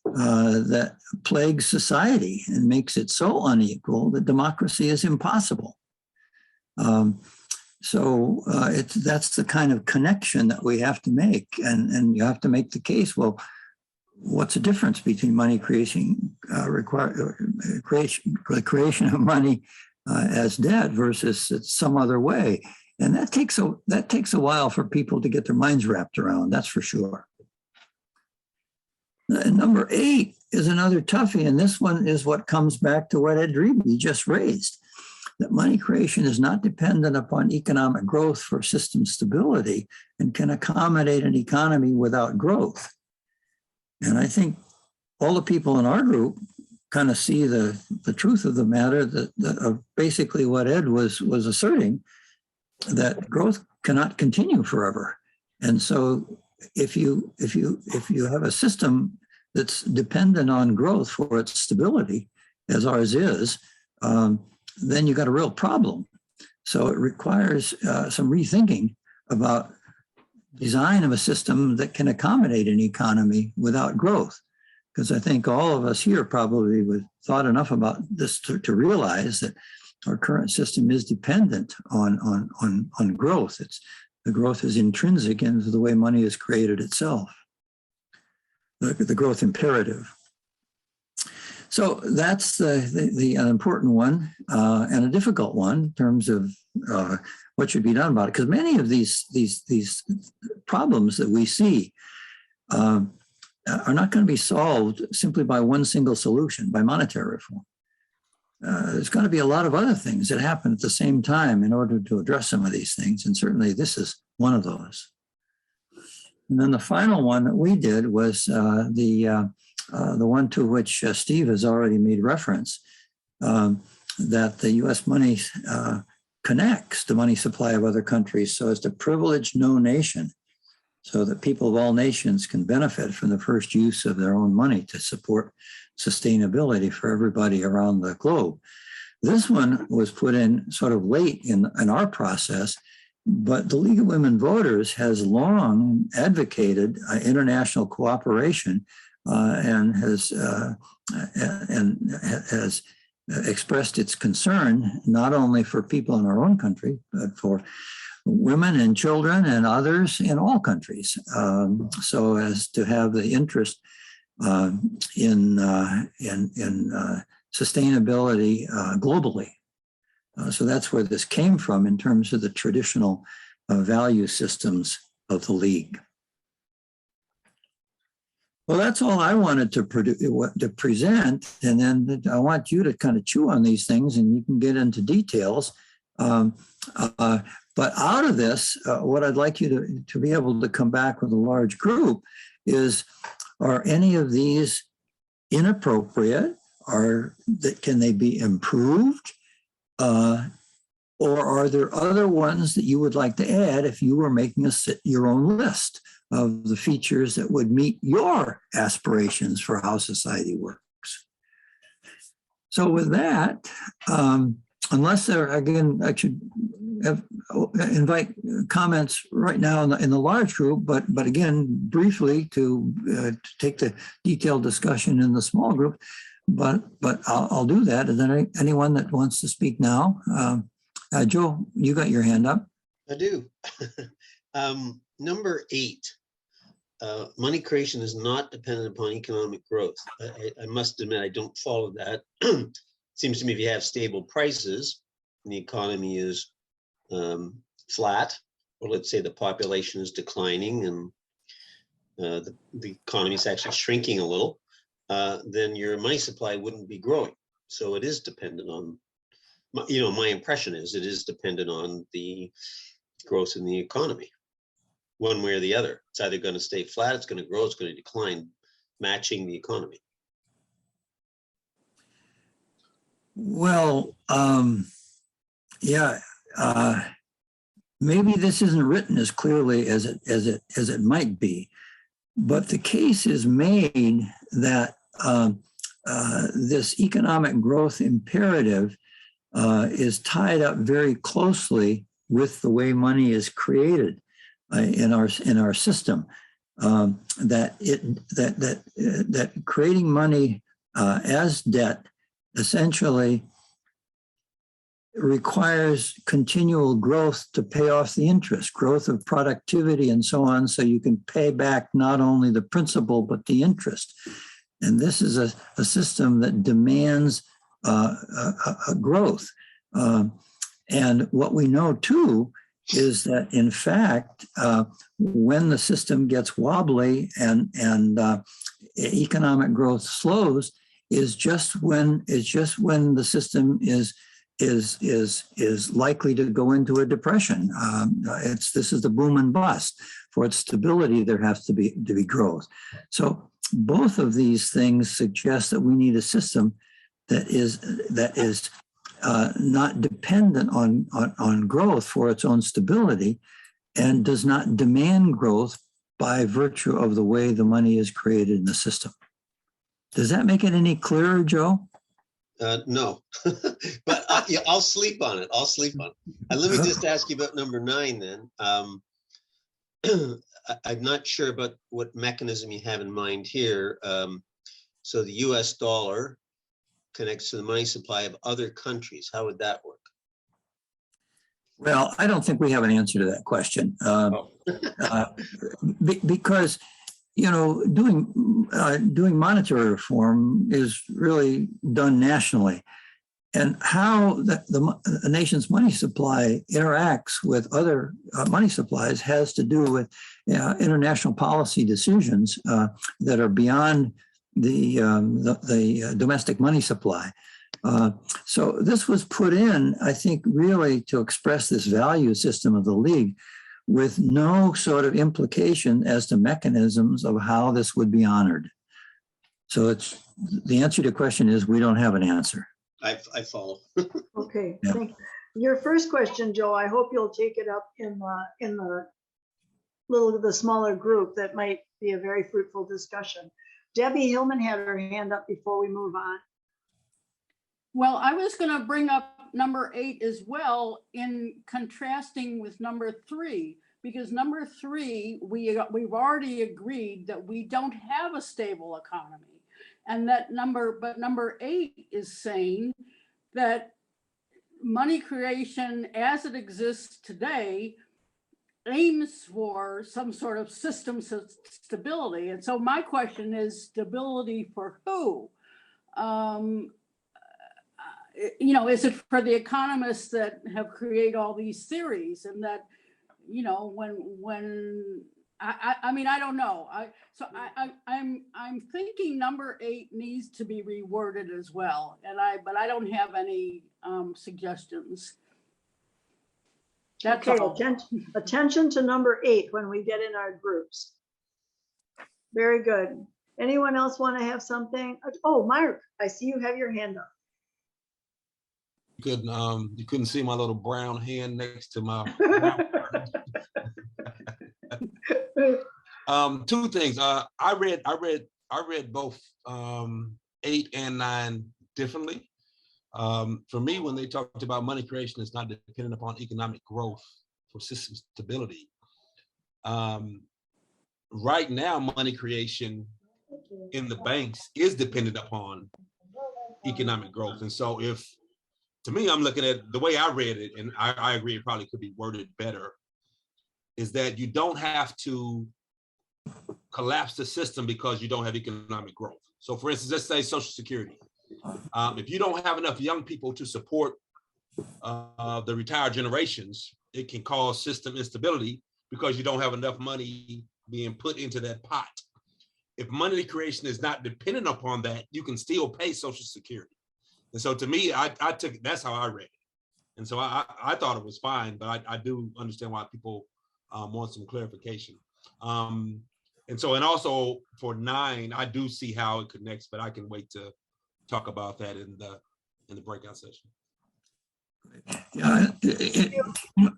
that plagues society and makes it so unequal that democracy is impossible. So that's the kind of connection that we have to make, and you have to make the case. Well, what's the difference between money creation, the creation of money as debt versus some other way? And that takes a while for people to get their minds wrapped around. That's for sure. And number 8 is another toughie, and this one is what comes back to what Ed Dreby just raised. That money creation is not dependent upon economic growth for system stability and can accommodate an economy without growth. And I think all the people in our group kind of see the truth of the matter, of basically what Ed was asserting, that growth cannot continue forever. And so if you have a system that's dependent on growth for its stability, as ours is, then you got a real problem. So it requires some rethinking about design of a system that can accommodate an economy without growth. because I think all of us here probably would thought enough about this to realize that our current system is dependent on growth. The growth is intrinsic into the way money is created itself, the growth imperative. So that's the important one and a difficult one in terms of what should be done about it. Because many of these problems that we see are not going to be solved simply by one single solution, by monetary reform. There's going to be a lot of other things that happen at the same time in order to address some of these things. And certainly this is one of those. And then the final one that we did was the one to which Steve has already made reference, that the U.S. money connects the money supply of other countries so as to privilege no nation, so that people of all nations can benefit from the first use of their own money to support sustainability for everybody around the globe. This one was put in sort of late in our process, but the League of Women Voters has long advocated international cooperation and has expressed its concern not only for people in our own country, but for women and children and others in all countries, so as to have the interest in sustainability globally. So that's where this came from in terms of the traditional value systems of the League. Well, that's all I wanted to present, and then I want you to kind of chew on these things, and you can get into details. But out of this, what I'd like you to be able to come back with a large group is, are any of these inappropriate? Can they be improved? Or are there other ones that you would like to add if you were making your own list of the features that would meet your aspirations for how society works? So with that, unless there, again, I should invite comments right now in the large group, but again, briefly to take the detailed discussion in the small group. But I'll do that. And then anyone that wants to speak now, Joe, you got your hand up. I do. Number 8, money creation is not dependent upon economic growth. I must admit, I don't follow that. Seems to me if you have stable prices and the economy is flat, or let's say the population is declining and the economy is actually shrinking a little, then your money supply wouldn't be growing. So it is dependent on, my impression is it is dependent on the growth in the economy, one way or the other. It's either going to stay flat, it's going to grow, it's going to decline, matching the economy. Well, yeah, maybe this isn't written as clearly as it might be, but the case is made that this economic growth imperative is tied up very closely with the way money is created in our system. That creating money as debt essentially requires continual growth to pay off the interest, growth of productivity and so on, so you can pay back not only the principal, but the interest. And this is a system that demands a growth. And what we know too is that in fact, when the system gets wobbly and economic growth slows, is just when the system is likely to go into a depression. This is the boom and bust. For its stability, there has to be growth. So both of these things suggest that we need a system that is not dependent on growth for its own stability, and does not demand growth by virtue of the way the money is created in the system. Does that make it any clearer, Joe? No, but I'll sleep on it. Let me just ask you about number 9 then. I'm not sure about what mechanism you have in mind here. So the US dollar connects to the money supply of other countries. How would that work? Well, I don't think we have an answer to that question. Because, you know, doing monetary reform is really done nationally. And how the nation's money supply interacts with other money supplies has to do with international policy decisions that are beyond the domestic money supply. So this was put in, I think, really to express this value system of the League with no sort of implication as to mechanisms of how this would be honored. So it's the answer to your question is we don't have an answer. I follow. Okay, Yeah. thank you. Your first question, Joe, I hope you'll take it up in the smaller group. That might be a very fruitful discussion. Debbie Hillman had her hand up before we move on. Well, I was going to bring up number 8 as well in contrasting with number 3, because number 3, we've already agreed that we don't have a stable economy. And that number 8 is saying that money creation as it exists today aims for some sort of system stability. And so my question is, stability for who? You know, is it for the economists that have created all these theories, and that, you know, when I mean, I don't know. I'm thinking number 8 needs to be reworded as well. But I don't have any suggestions. That's Okay, all. attention to number 8 when we get in our groups. Very good. Anyone else want to have something? Oh, Mark, I see you have your hand up. You couldn't see my little brown hand next to my. Two things. I read both 8 and 9 differently. For me, when they talked about money creation, it's not dependent upon economic growth for system stability. Right now, money creation in the banks is dependent upon economic growth. And so to me, I'm looking at the way I read it, and I agree it probably could be worded better, is that you don't have to collapse the system because you don't have economic growth. So for instance, let's say Social Security. If you don't have enough young people to support the retired generations, it can cause system instability because you don't have enough money being put into that pot. If money creation is not dependent upon that, you can still pay Social Security. And so to me, I took, that's how I read it. And so I thought it was fine, but I do understand why people want some clarification. And also for 9, I do see how it connects, but I can wait to talk about that in the breakout session.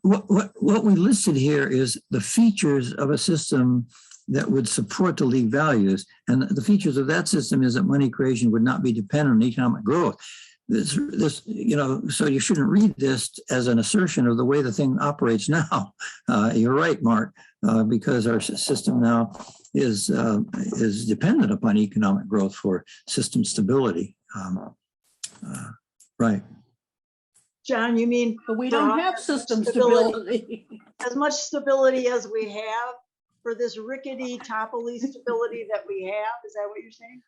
What we listed here is the features of a system that would support the League values. And the features of that system is that money creation would not be dependent on economic growth. This, you know, so you shouldn't read this as an assertion of the way the thing operates now. You're right, Mark, because our system now is dependent upon economic growth for system stability. Right. John, you mean? But we don't have system stability. As much stability as we have for this rickety, topply stability that we have? Is that what you're saying?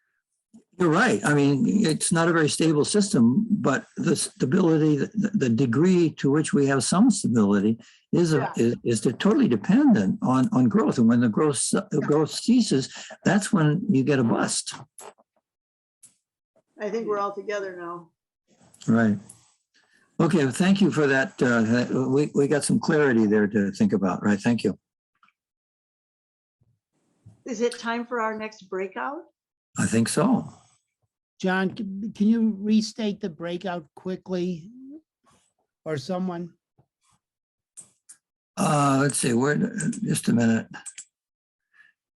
You're right. I mean, it's not a very stable system, but the stability, the degree to which we have some stability is totally dependent on growth. And when the growth ceases, that's when you get a bust. I think we're all together now. Right. Okay. Well, thank you for that. We got some clarity there to think about. Right. Thank you. Is it time for our next breakout? I think so. John, can you restate the breakout quickly, or someone? Let's see, just a minute.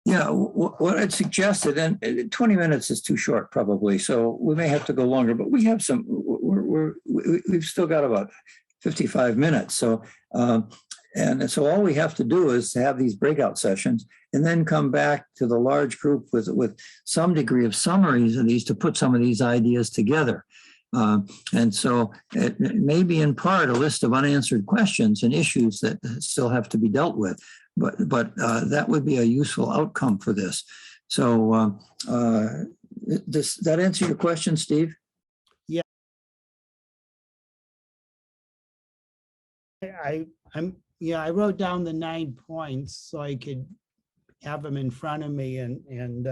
Yeah, what I'd suggested, and 20 minutes is too short probably, so we may have to go longer, but we have some, we've still got about 55 minutes. So And so all we have to do is have these breakout sessions and then come back to the large group with some degree of summaries of these to put some of these ideas together. And so it may be in part a list of unanswered questions and issues that still have to be dealt with, but that would be a useful outcome for this. So does that answer your question, Steve? Yeah. I wrote down the 9 points so I could have them in front of me and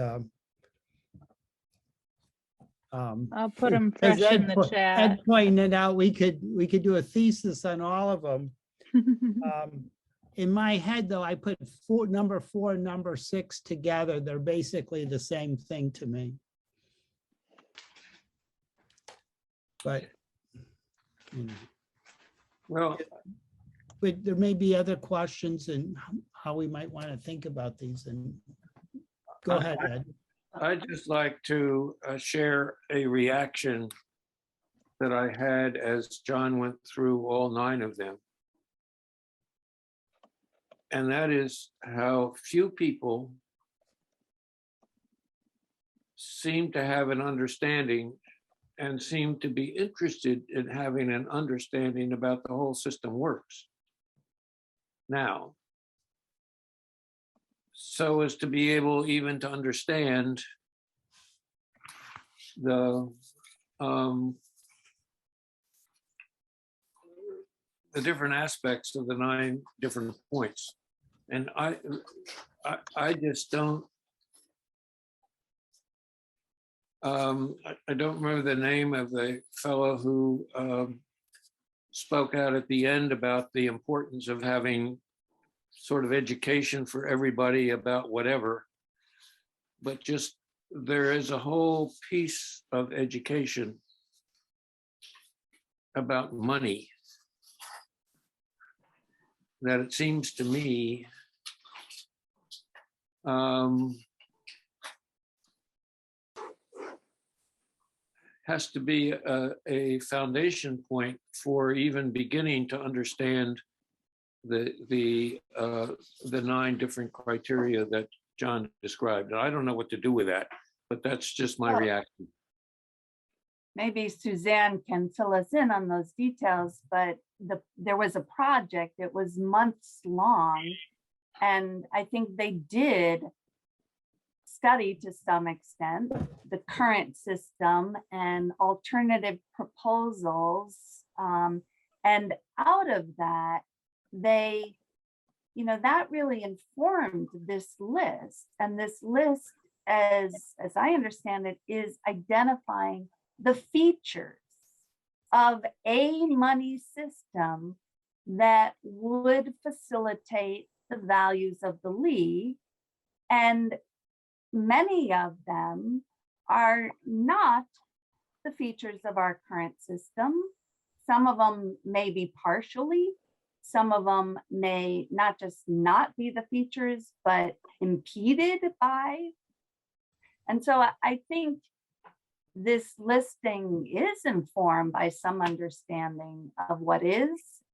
I'll put them as fresh in the chat. Ed pointed out, we could do a thesis on all of them. In my head, though, I put number 4 and number 6 together. They're basically the same thing to me. But, you know. Well, but there may be other questions and how we might want to think about these. And go ahead, Ed. I'd just like to share a reaction that I had as John went through all 9 of them. And that is how few people seem to have an understanding and seem to be interested in having an understanding about the whole system works. Now, so as to be able even to understand the different aspects of the 9 different points. And I just don't, I don't remember the name of the fellow who spoke out at the end about the importance of having sort of education for everybody about whatever, but just there is a whole piece of education about money that it seems to me has to be a foundation point for even beginning to understand the 9 different criteria that John described. And I don't know what to do with that, but that's just my reaction. Maybe Suzanne can fill us in on those details, but there was a project, it was months long, and I think they did study to some extent the current system and alternative proposals. And out of that, they, you know, that really informed this list. And this list, as I understand it, is identifying the features of a money system that would facilitate the values of the league. And many of them are not the features of our current system. Some of them may be partially, some of them may not just not be the features, but impeded by. And so I think this listing is informed by some understanding of what is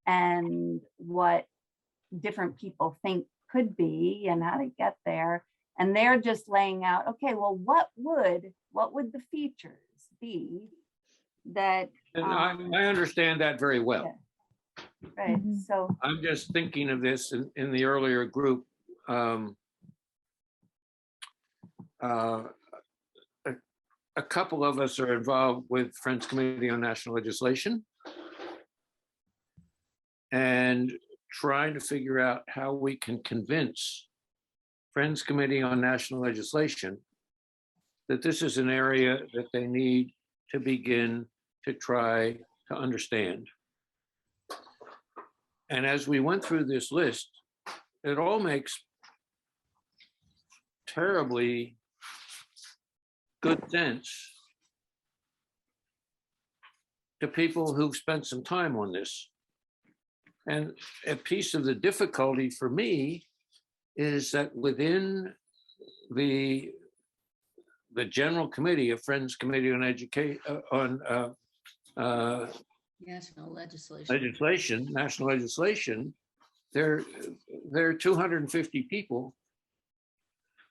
and what different people think could be and how to get there. And they're just laying out, okay, well, what would the features be that? And I understand that very well. Yeah. Right. So I'm just thinking of this in the earlier group. A couple of us are involved with Friends Committee on National Legislation and trying to figure out how we can convince Friends Committee on National Legislation that this is an area that they need to begin to try to understand. And as we went through this list, it all makes terribly good sense to people who've spent some time on this. And a piece of the difficulty for me is that within the General Committee of Friends Committee on National legislation, national legislation, there are 250 people,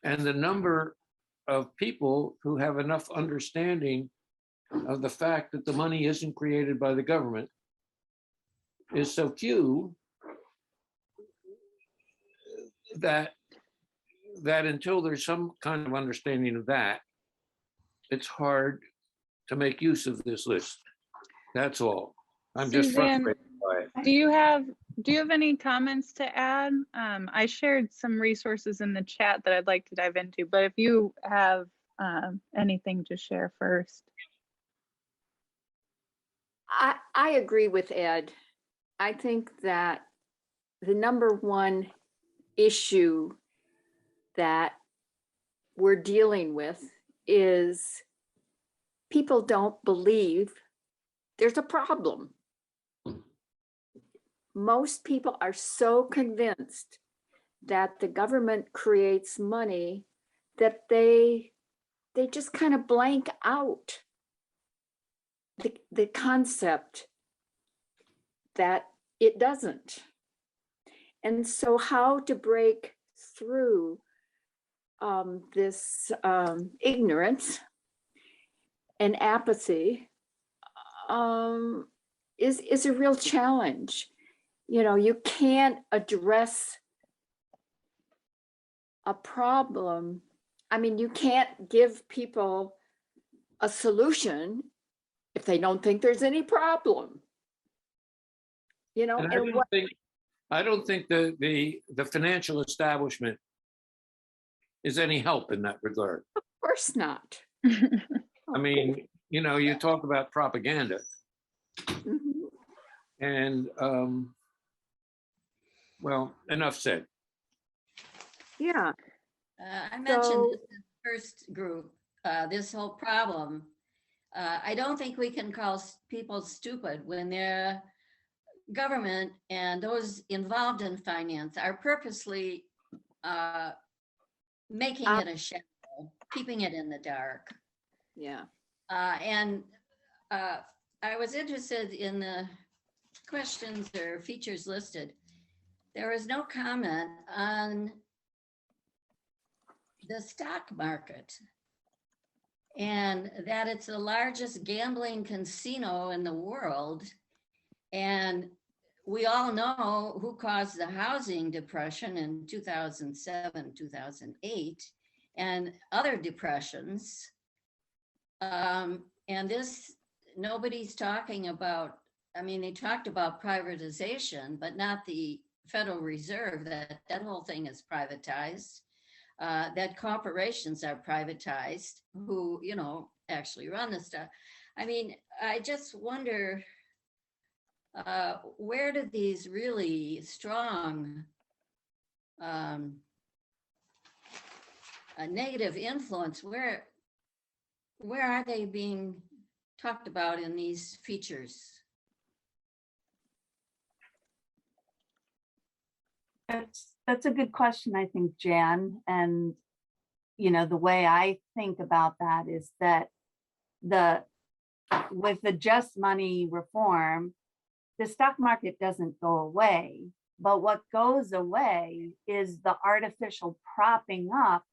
and the number of people who have enough understanding of the fact that the money isn't created by the government is so few that until there's some kind of understanding of that, it's hard to make use of this list. That's all. I'm just Suzanne, frustrated by it. do you have any comments to add? I shared some resources in the chat that I'd like to dive into, but if you have anything to share first. I agree with Ed. I think that the number one issue that we're dealing with is people don't believe there's a problem. Most people are so convinced that the government creates money that they just kind of blank out the concept that it doesn't. And so how to break through this ignorance and apathy is a real challenge. You know, you can't address a problem. I mean, you can't give people a solution if they don't think there's any problem. You know, And I don't think the financial establishment is any help in that regard. Of course not. I mean, you know, you talk about propaganda, Mhm. and well, enough said. Yeah. I mentioned this in the first group, this whole problem. I don't think we can call people stupid when their government and those involved in finance are purposely making it a shadow, keeping it in the dark. Yeah. And I was interested in the questions or features listed. There was no comment on the stock market and that it's the largest gambling casino in the world. And we all know who caused the housing depression in 2007, 2008, and other depressions. And this, nobody's talking about, I mean, they talked about privatization, but not the Federal Reserve, that whole thing is privatized, that corporations are privatized, who, you know, actually run the stuff. I mean, I just wonder, where do these really strong negative influence, where are they being talked about in these features? That's a good question, I think, Jan. And, you know, the way I think about that is that with the just money reform, the stock market doesn't go away, but what goes away is the artificial propping up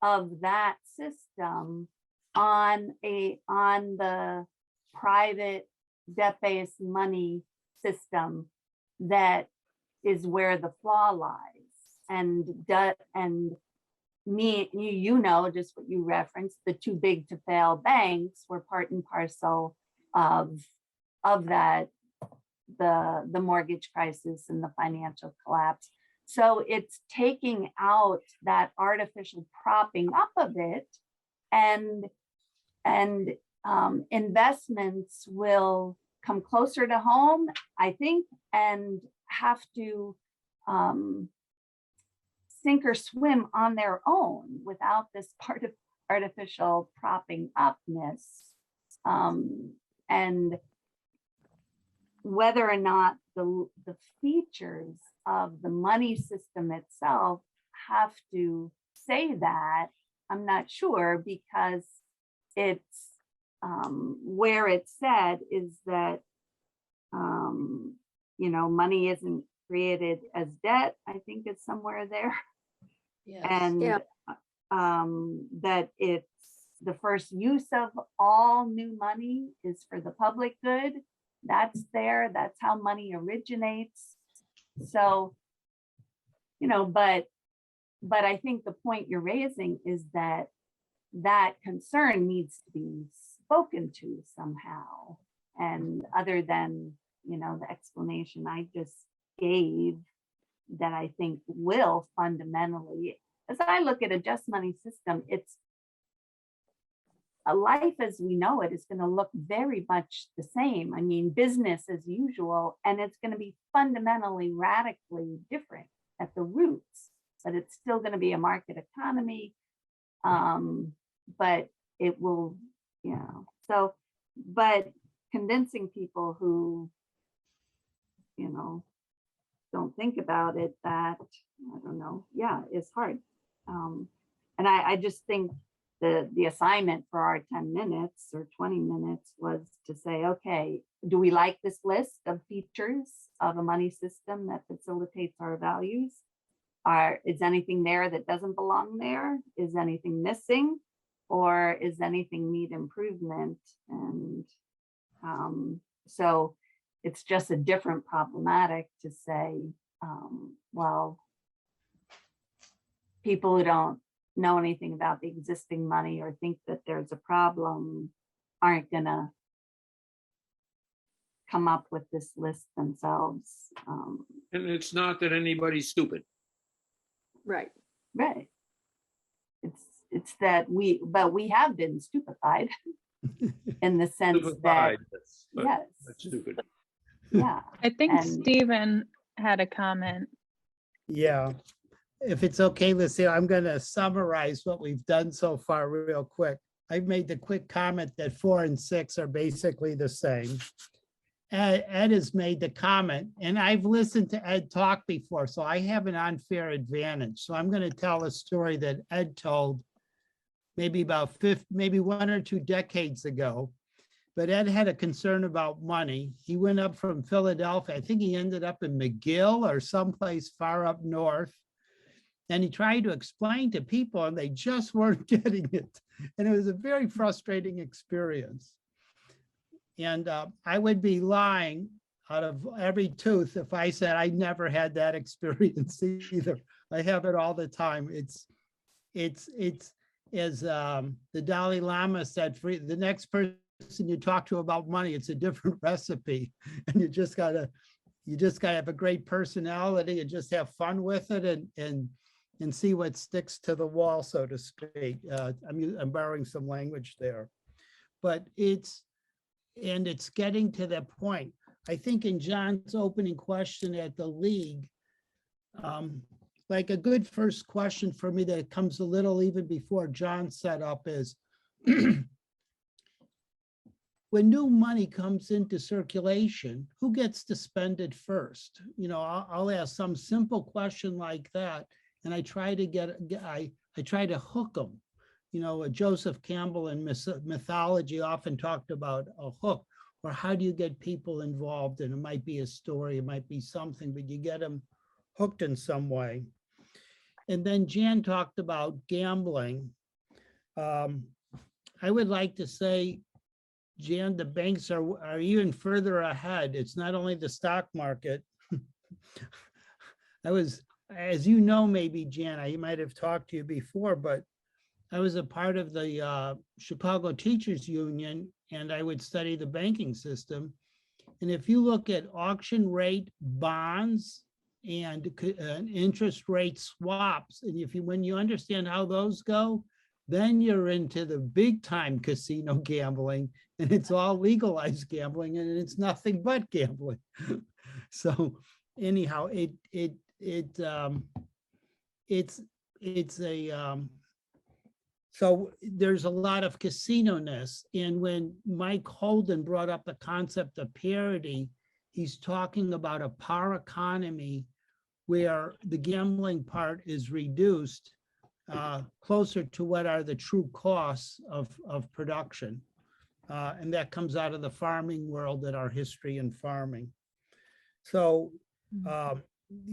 of that system on the private debt-based money system that is where the flaw lies. And you know, just what you referenced, the too big to fail banks were part and parcel of that, the mortgage crisis and the financial collapse. So it's taking out that artificial propping up of it, and investments will come closer to home, I think, and have to sink or swim on their own without this part of artificial propping upness. And whether or not the features of the money system itself have to say that, I'm not sure, because it's where it's said is that you know, money isn't created as debt, I think is somewhere there. Yes. And Yeah. that it's the first use of all new money is for the public good. That's there. That's how money originates. So, you know, but I think the point you're raising is that that concern needs to be spoken to somehow. And other than, you know, the explanation I just gave, that I think will fundamentally, as I look at a just money system, it's a life as we know it is going to look very much the same. I mean, business as usual, and it's going to be fundamentally, radically different at the roots, but it's still going to be a market economy. But it will, you know, so, but convincing people who, you know, don't think about it, that, I don't know, yeah, it's hard. And I just think the assignment for our 10 minutes or 20 minutes was to say, okay, do we like this list of features of a money system that facilitates our values? Is anything there that doesn't belong there? Is anything missing? Or is anything need improvement? And so it's just a different problematic to say, well, people who don't know anything about the existing money or think that there's a problem aren't gonna come up with this list themselves. And it's not that anybody's stupid. Right. Right. It's that we have been stupefied in the sense that, Stupefied, but yes, that's stupid. yeah. I think And- Stephen had a comment. Yeah, if it's okay, Lucille, I'm going to summarize what we've done so far real quick. I've made the quick comment that 4 and 6 are basically the same. Ed has made the comment, and I've listened to Ed talk before, so I have an unfair advantage. So I'm going to tell a story that Ed told maybe about 1 or 2 decades ago. But Ed had a concern about money. He went up from Philadelphia. I think he ended up in McGill or someplace far up north. And he tried to explain to people, and they just weren't getting it. And it was a very frustrating experience. And I would be lying out of every tooth if I said I never had that experience either. I have it all the time. It's as the Dalai Lama said, for the next person you talk to about money, it's a different recipe. And you just gotta have a great personality and just have fun with it and see what sticks to the wall, so to speak. I'm borrowing some language there, but it's getting to that point. I think in John's opening question at the league, like a good first question for me that comes a little even before John set up is, when new money comes into circulation, who gets to spend it first? You know, I'll ask some simple question like that, and I try to hook them. You know, Joseph Campbell in mythology often talked about a hook, or how do you get people involved? And it might be a story, it might be something, but you get them hooked in some way. And then Jan talked about gambling. I would like to say, Jan, the banks are even further ahead. It's not only the stock market. As you know, maybe Jan, I might have talked to you before, but I was a part of the Chicago Teachers Union, and I would study the banking system. And if you look at auction rate bonds and interest rate swaps, and when you understand how those go, then you're into the big time casino gambling, and it's all legalized gambling, and it's nothing but gambling. So anyhow, so there's a lot of casino-ness. And when Mike Holden brought up the concept of parity, he's talking about a power economy where the gambling part is reduced closer to what are the true costs of production. And that comes out of the farming world and our history in farming. So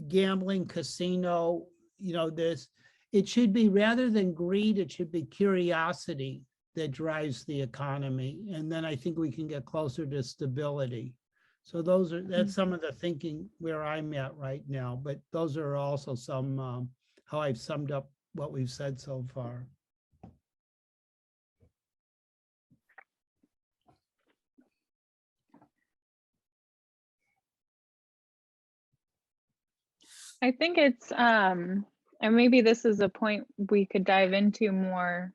gambling, casino, this, it should be, rather than greed, it should be curiosity that drives the economy. And then I think we can get closer to stability. So that's some of the thinking where I'm at right now, but those are also some, how I've summed up what we've said so far. I think it's, and maybe this is a point we could dive into more,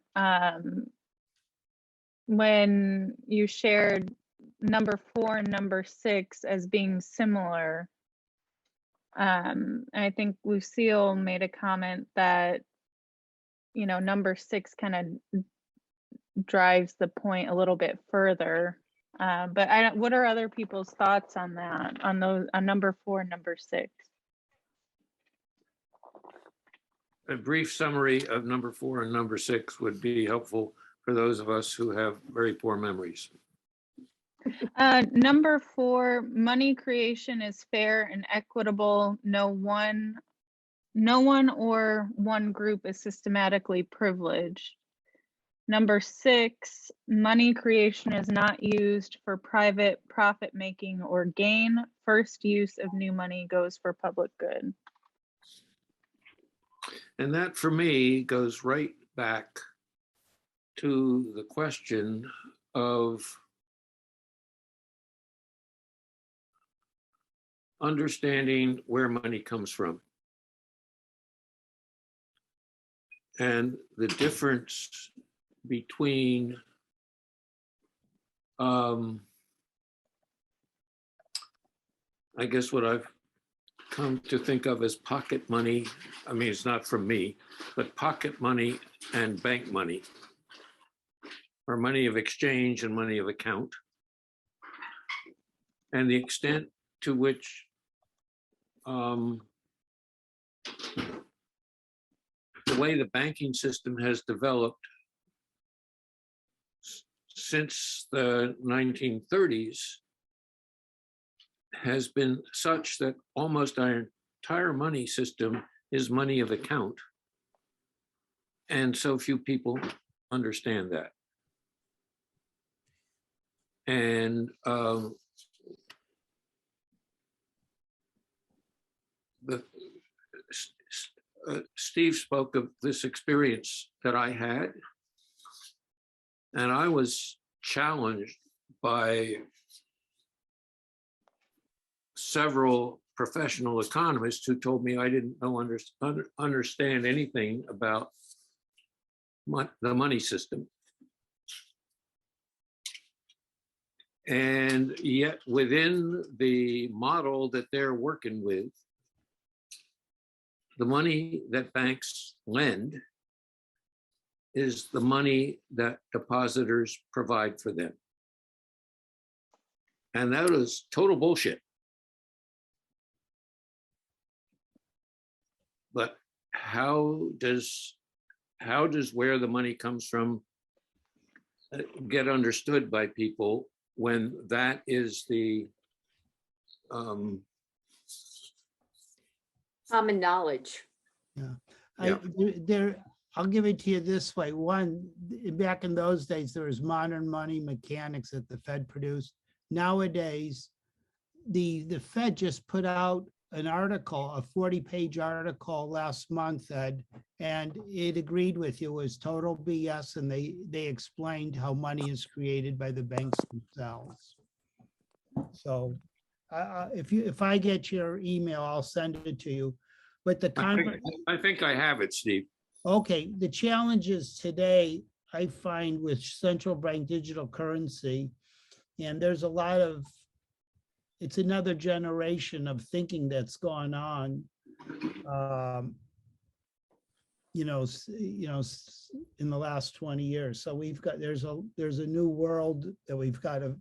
when you shared number 4 and number 6 as being similar. I think Lucille made a comment that, number 6 kind of drives the point a little bit further. But what are other people's thoughts on that, on number 4 and number 6? A brief summary of number 4 and number 6 would be helpful for those of us who have very poor memories. Number 4, money creation is fair and equitable. No one or one group is systematically privileged. Number 6, money creation is not used for private profit making or gain. First use of new money goes for public good. And that for me goes right back to the question of understanding where money comes from and the difference between I guess what I've come to think of as pocket money. I mean, it's not from me, but pocket money and bank money, or money of exchange and money of account, and the extent to which the way the banking system has developed since the 1930s has been such that almost our entire money system is money of account. And so few people understand that. And Steve spoke of this experience that I had, and I was challenged by several professional economists who told me I didn't understand anything about the money system. And yet within the model that they're working with, the money that banks lend is the money that depositors provide for them. And that is total bullshit. But how does where the money comes from get understood by people when that is the common knowledge? Yeah. I'll give it to you this way. One, back in those days, there was modern money mechanics that the Fed produced. Nowadays, the Fed just put out an article, a 40-page article last month, Ed, and it agreed with you. It was total BS, and they explained how money is created by the banks themselves. So if I get your email, I'll send it to you. But I think I have it, Steve. Okay, the challenges today I find with central bank digital currency, and there's a lot of, it's another generation of thinking that's gone on, in the last 20 years. So there's a new world that we've got to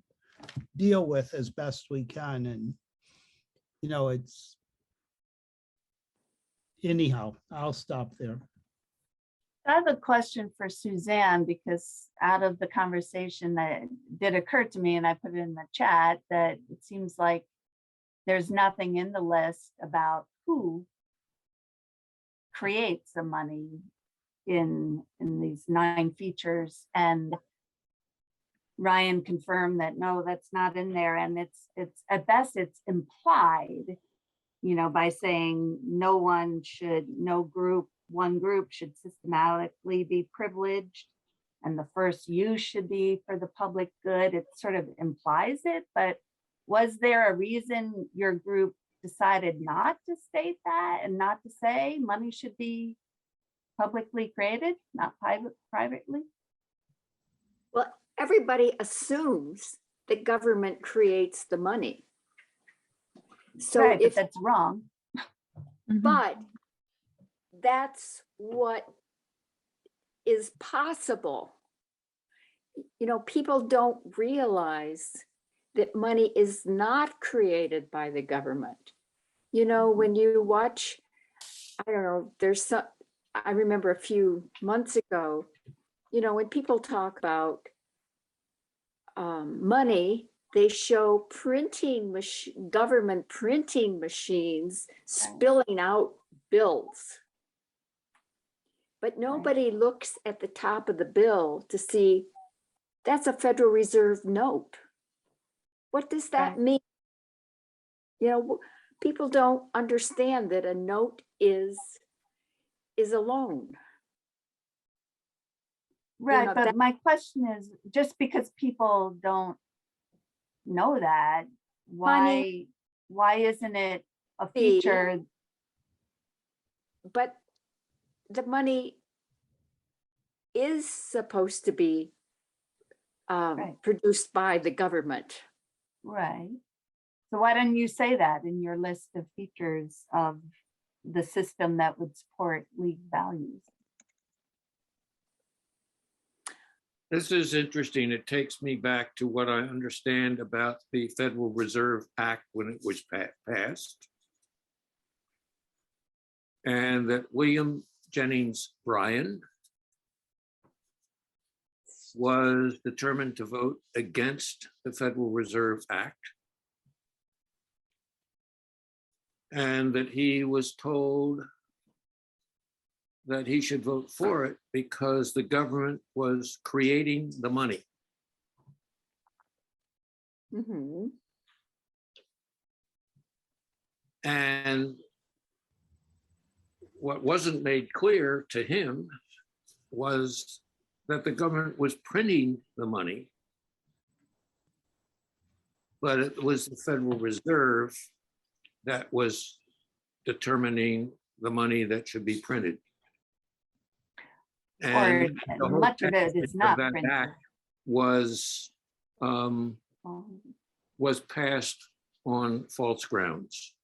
deal with as best we can. And, it's, anyhow, I'll stop there. I have a question for Suzanne, because out of the conversation that did occur to me, and I put it in the chat, that it seems like there's nothing in the list about who creates the money in these 9 features. And Ryan confirmed that no, that's not in there. And it's at best it's implied, you know, by saying one group should systematically be privileged, and the first use should be for the public good. It sort of implies it, but was there a reason your group decided not to state that and not to say money should be publicly created, not privately? Well, everybody assumes that government creates the money. So right, if but that's wrong. But that's what is possible. You know, people don't realize that money is not created by the government. You know, when you watch, I don't know, I remember a few months ago, you know, when people talk about money, they show government printing machines spilling out bills. But nobody looks at the top of the bill to see that's a Federal Reserve note. What does that mean? You know, people don't understand that a note is a loan. Right, You know, but my question is, just because people don't know that, why isn't it a feature? But the money is supposed to be produced by the government. Right. So why don't you say that in your list of features of the system that would support League values? This is interesting. It takes me back to what I understand about the Federal Reserve Act when it was passed. And that William Jennings Bryan was determined to vote against the Federal Reserve Act. And that he was told that he should vote for it because the government was creating the money. Mm-hmm. And what wasn't made clear to him was that the government was printing the money, but it was the Federal Reserve that was determining the money that should be printed. And or much of it is not that printed. act was passed on false grounds.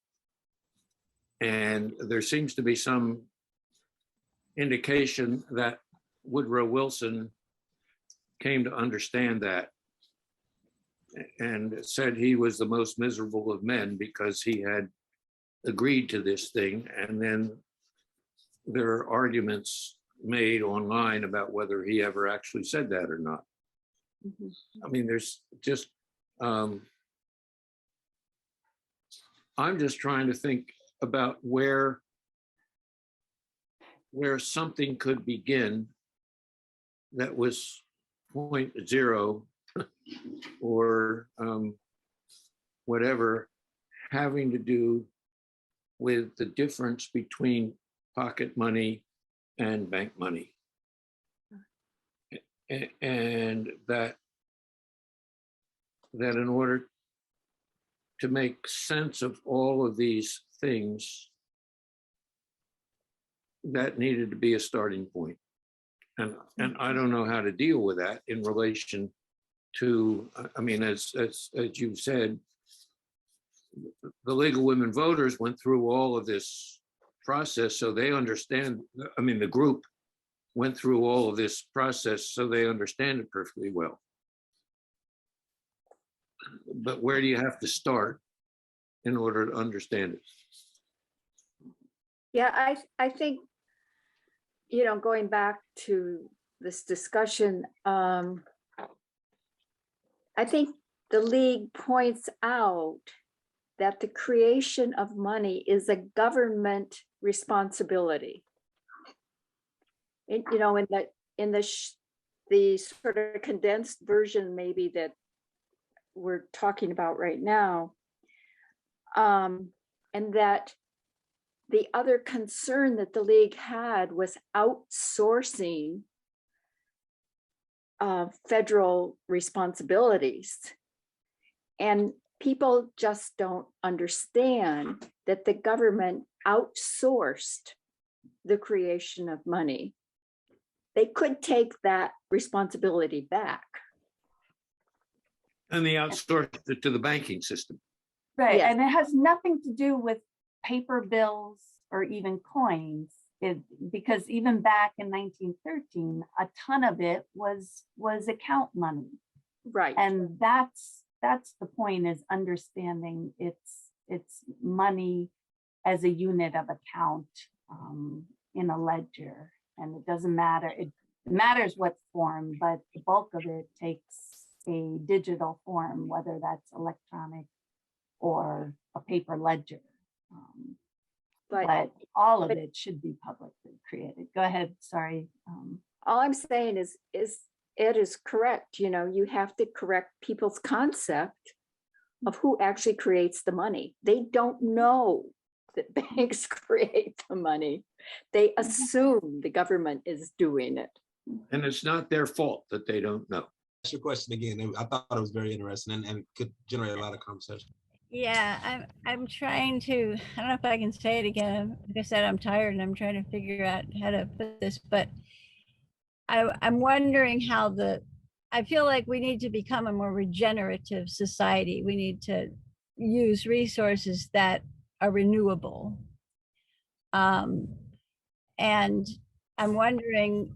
And there seems to be some indication that Woodrow Wilson came to understand that and said he was the most miserable of men because he had agreed to this thing. And then there are arguments made online about whether he ever actually said that or not. Mm-hmm. I mean, there's just, I'm just trying to think about where something could begin that was 0.0 or whatever, having to do with the difference between pocket money and bank money. And that in order to make sense of all of these things, that needed to be a starting point. And I don't know how to deal with that in relation to, I mean, as you've said, the League of Women Voters went through all of this process, so they understand, I mean, the group went through all of this process, so they understand it perfectly well. But where do you have to start in order to understand it? Yeah, I think, you know, going back to this discussion, I think the League points out that the creation of money is a government responsibility. You know, in the sort of condensed version maybe that we're talking about right now, and that the other concern that the league had was outsourcing federal responsibilities. And people just don't understand that the government outsourced the creation of money. They could take that responsibility back. And they outsourced it to the banking system. Right, Yes. and it has nothing to do with paper bills or even coins. Because even back in 1913, a ton of it was account money. Right. And that's the point, is understanding it's money as a unit of account in a ledger. And it doesn't matter, it matters what form, but the bulk of it takes a digital form, whether that's electronic or a paper ledger. But all of it should be publicly created. Go ahead, sorry. All I'm saying is Ed is correct. You know, you have to correct people's concept of who actually creates the money. They don't know that banks create the money. They assume the government is doing it. And it's not their fault that they don't know. Ask your question again. I thought it was very interesting and could generate a lot of conversation. Yeah, I'm trying to, I don't know if I can say it again. Like I said, I'm tired and I'm trying to figure out how to put this, but I'm wondering how I feel like we need to become a more regenerative society. We need to use resources that are renewable. And I'm wondering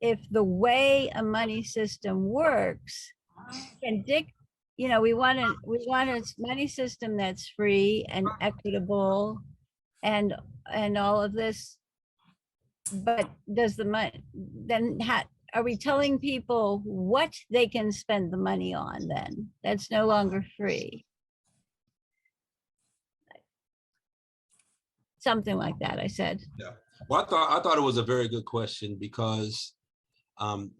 if the way a money system works can you know, we want a money system that's free and equitable and all of this. But does the money, then are we telling people what they can spend the money on then? That's no longer free. Something like that, I said. Yeah. Well, I thought it was a very good question because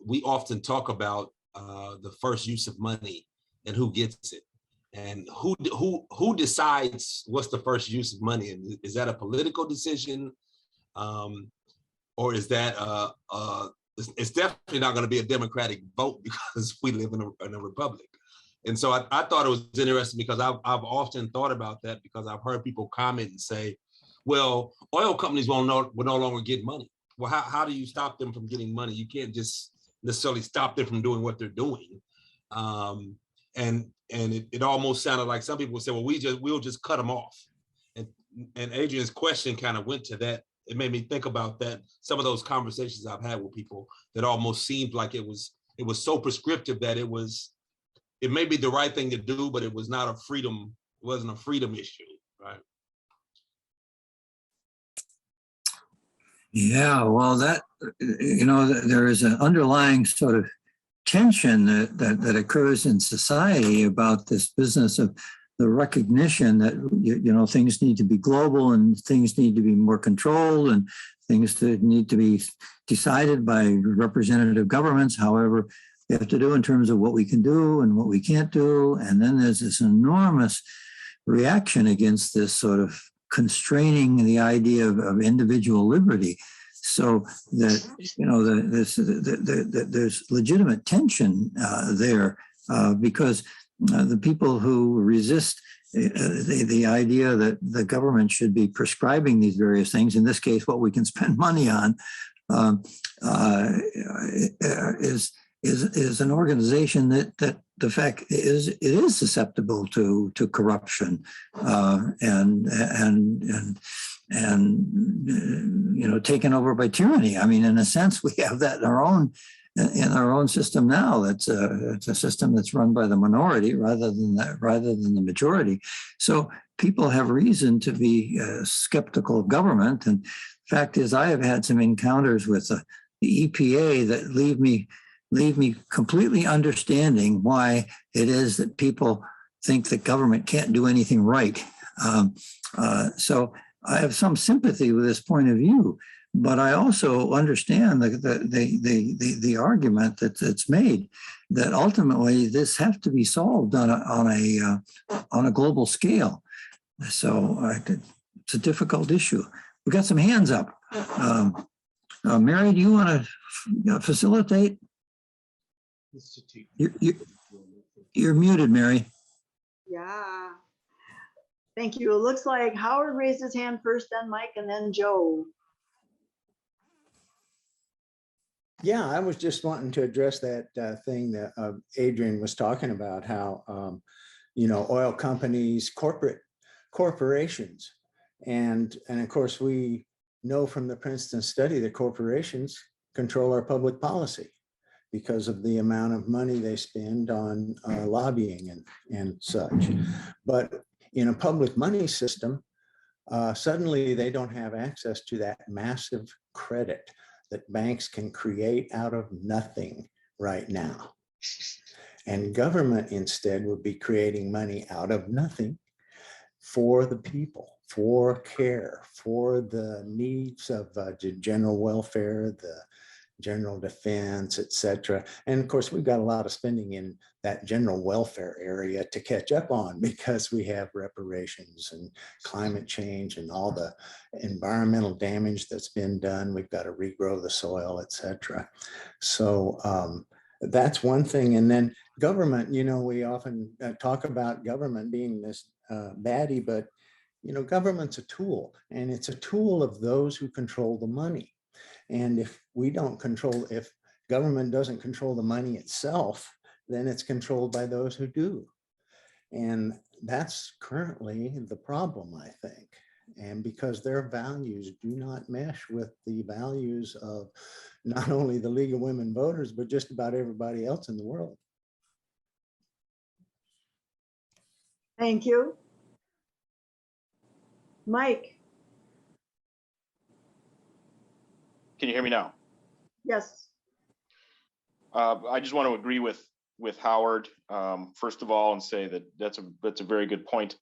we often talk about the first use of money and who gets it, and who decides what's the first use of money. And is that a political decision, or is that it's definitely not going to be a democratic vote because we live in a republic. And so I thought it was interesting because I've often thought about that because I've heard people comment and say, well, oil companies will no longer get money. Well, how do you stop them from getting money? You can't just necessarily stop them from doing what they're doing. And it almost sounded like some people say, well, we'll just cut them off. And Adrian's question kind of went to that. It made me think about that. Some of those conversations I've had with people that almost seemed like it was so prescriptive that it may be the right thing to do, but it was not a freedom, it wasn't a freedom issue, right? Yeah, well, there is an underlying sort of tension that occurs in society about this business of the recognition that things need to be global and things need to be more controlled and things that need to be decided by representative governments, however we have to do in terms of what we can do and what we can't do. And then there's this enormous reaction against this sort of constraining the idea of individual liberty. So that, there's legitimate tension there because the people who resist the idea that the government should be prescribing these various things, in this case, what we can spend money on, is an organization that the fact is it is susceptible to corruption and taken over by tyranny. I mean, in a sense, we have that in our own system now. It's a system that's run by the minority rather than the majority. So people have reason to be skeptical of government. And the fact is, I have had some encounters with the EPA that leave me completely understanding why it is that people think that government can't do anything right. So I have some sympathy with this point of view, but I also understand the argument that's made that ultimately this has to be solved on a global scale. So it's a difficult issue. We got some hands up. Mary, do you want to facilitate? You're muted, Mary. Yeah. Thank you. It looks like Howard raised his hand first, then Mike, and then Joe. Yeah, I was just wanting to address that thing that Adrian was talking about, how, oil companies, corporations, and of course, we know from the Princeton study that corporations control our public policy because of the amount of money they spend on lobbying and such. But in a public money system, suddenly they don't have access to that massive credit that banks can create out of nothing right now. And government instead would be creating money out of nothing for the people, for care, for the needs of general welfare, the general defense, et cetera. And of course, we've got a lot of spending in that general welfare area to catch up on because we have reparations and climate change and all the environmental damage that's been done. We've got to regrow the soil, et cetera. So that's one thing. And then government, we often talk about government being this baddie, but government's a tool, and it's a tool of those who control the money. And if government doesn't control the money itself, then it's controlled by those who do. And that's currently the problem, I think. And because their values do not mesh with the values of not only the League of Women Voters, but just about everybody else in the world. Thank you. Mike. Can you hear me now? Yes. I just want to agree with Howard, first of all, and say that that's a very good point.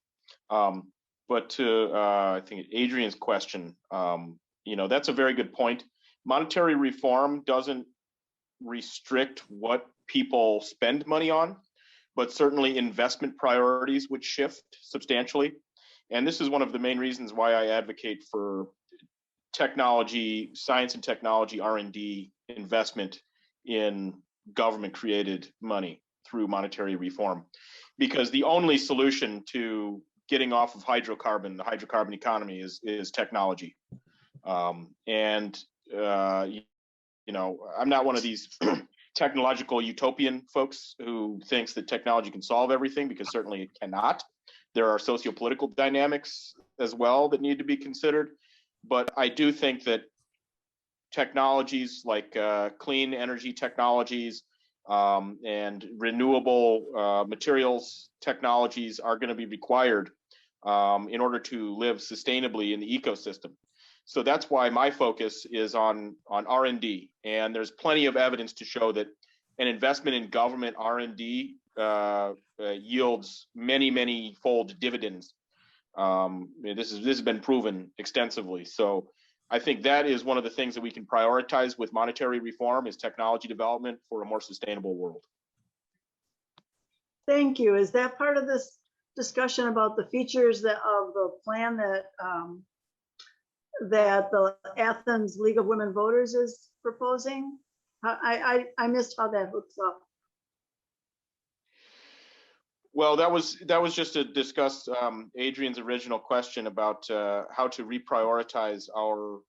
But to I think Adrian's question, that's a very good point. Monetary reform doesn't restrict what people spend money on, but certainly investment priorities would shift substantially. And this is one of the main reasons why I advocate for technology, science and technology R&D investment in government created money through monetary reform, because the only solution to getting off of the hydrocarbon economy is technology. I'm not one of these technological utopian folks who thinks that technology can solve everything, because certainly it cannot. There are sociopolitical dynamics as well that need to be considered. But I do think that technologies like clean energy technologies and renewable materials technologies are going to be required in order to live sustainably in the ecosystem. So that's why my focus is on R&D. And there's plenty of evidence to show that an investment in government R&D yields many fold dividends. This has been proven extensively. So I think that is one of the things that we can prioritize with monetary reform, is technology development for a more sustainable world. Thank you. Is that part of this discussion about the features of the plan that the Athens League of Women Voters is proposing? I missed how that hooks up. Well, that was just to discuss Adrian's original question about how to reprioritize our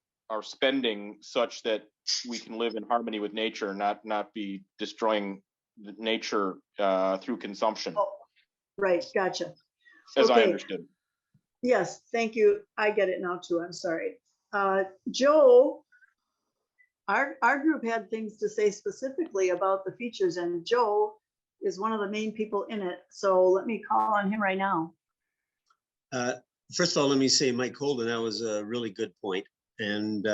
spending such that we can live in harmony with nature, not be destroying nature through consumption. Oh, right, gotcha. As I understood. Yes, thank you. I get it now too. I'm sorry. Joe, our group had things to say specifically about the features, and Joe is one of the main people in it. So let me call on him right now. First of all, let me say, Mike Holden, that was a really good point. And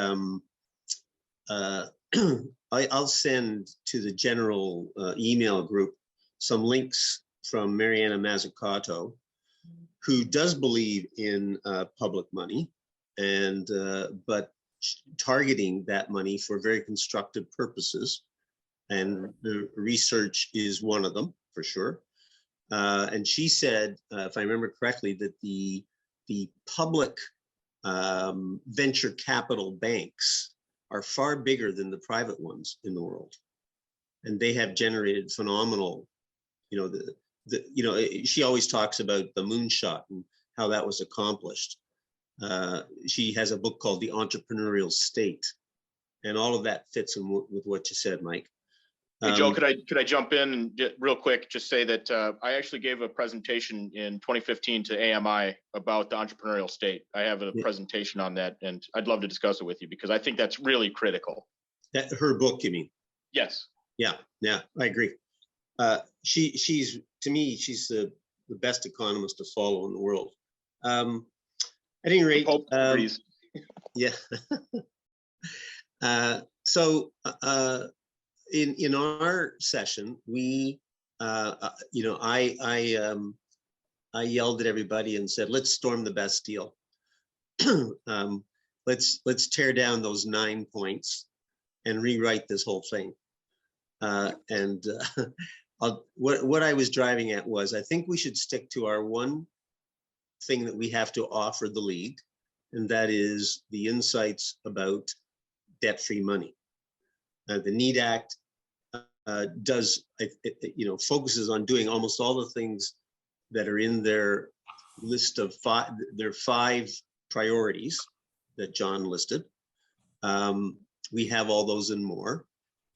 I'll send to the general email group some links from Mariana Mazzucato, who does believe in public money, and but targeting that money for very constructive purposes. And the research is one of them, for sure. And she said, if I remember correctly, that the public venture capital banks are far bigger than the private ones in the world. And they have generated phenomenal, she always talks about the moonshot and how that was accomplished. She has a book called The Entrepreneurial State, and all of that fits in with what you said, Mike. Hey, Joe, could I jump in and real quick just say that I actually gave a presentation in 2015 to AMI about the entrepreneurial state. I have a presentation on that, and I'd love to discuss it with you because I think that's really critical. That her book, you mean? Yes. Yeah, I agree. She's to me, she's the best economist to follow in the world. At any rate, yeah. In our session, we, I yelled at everybody and said, "Let's storm the Bastille. Let's tear down those 9 points and rewrite this whole thing." What I was driving at was, I think we should stick to our one thing that we have to offer the league, and that is the insights about debt-free money. The NEED Act focuses on doing almost all the things that are in their list of their 5 priorities that John listed. We have all those and more.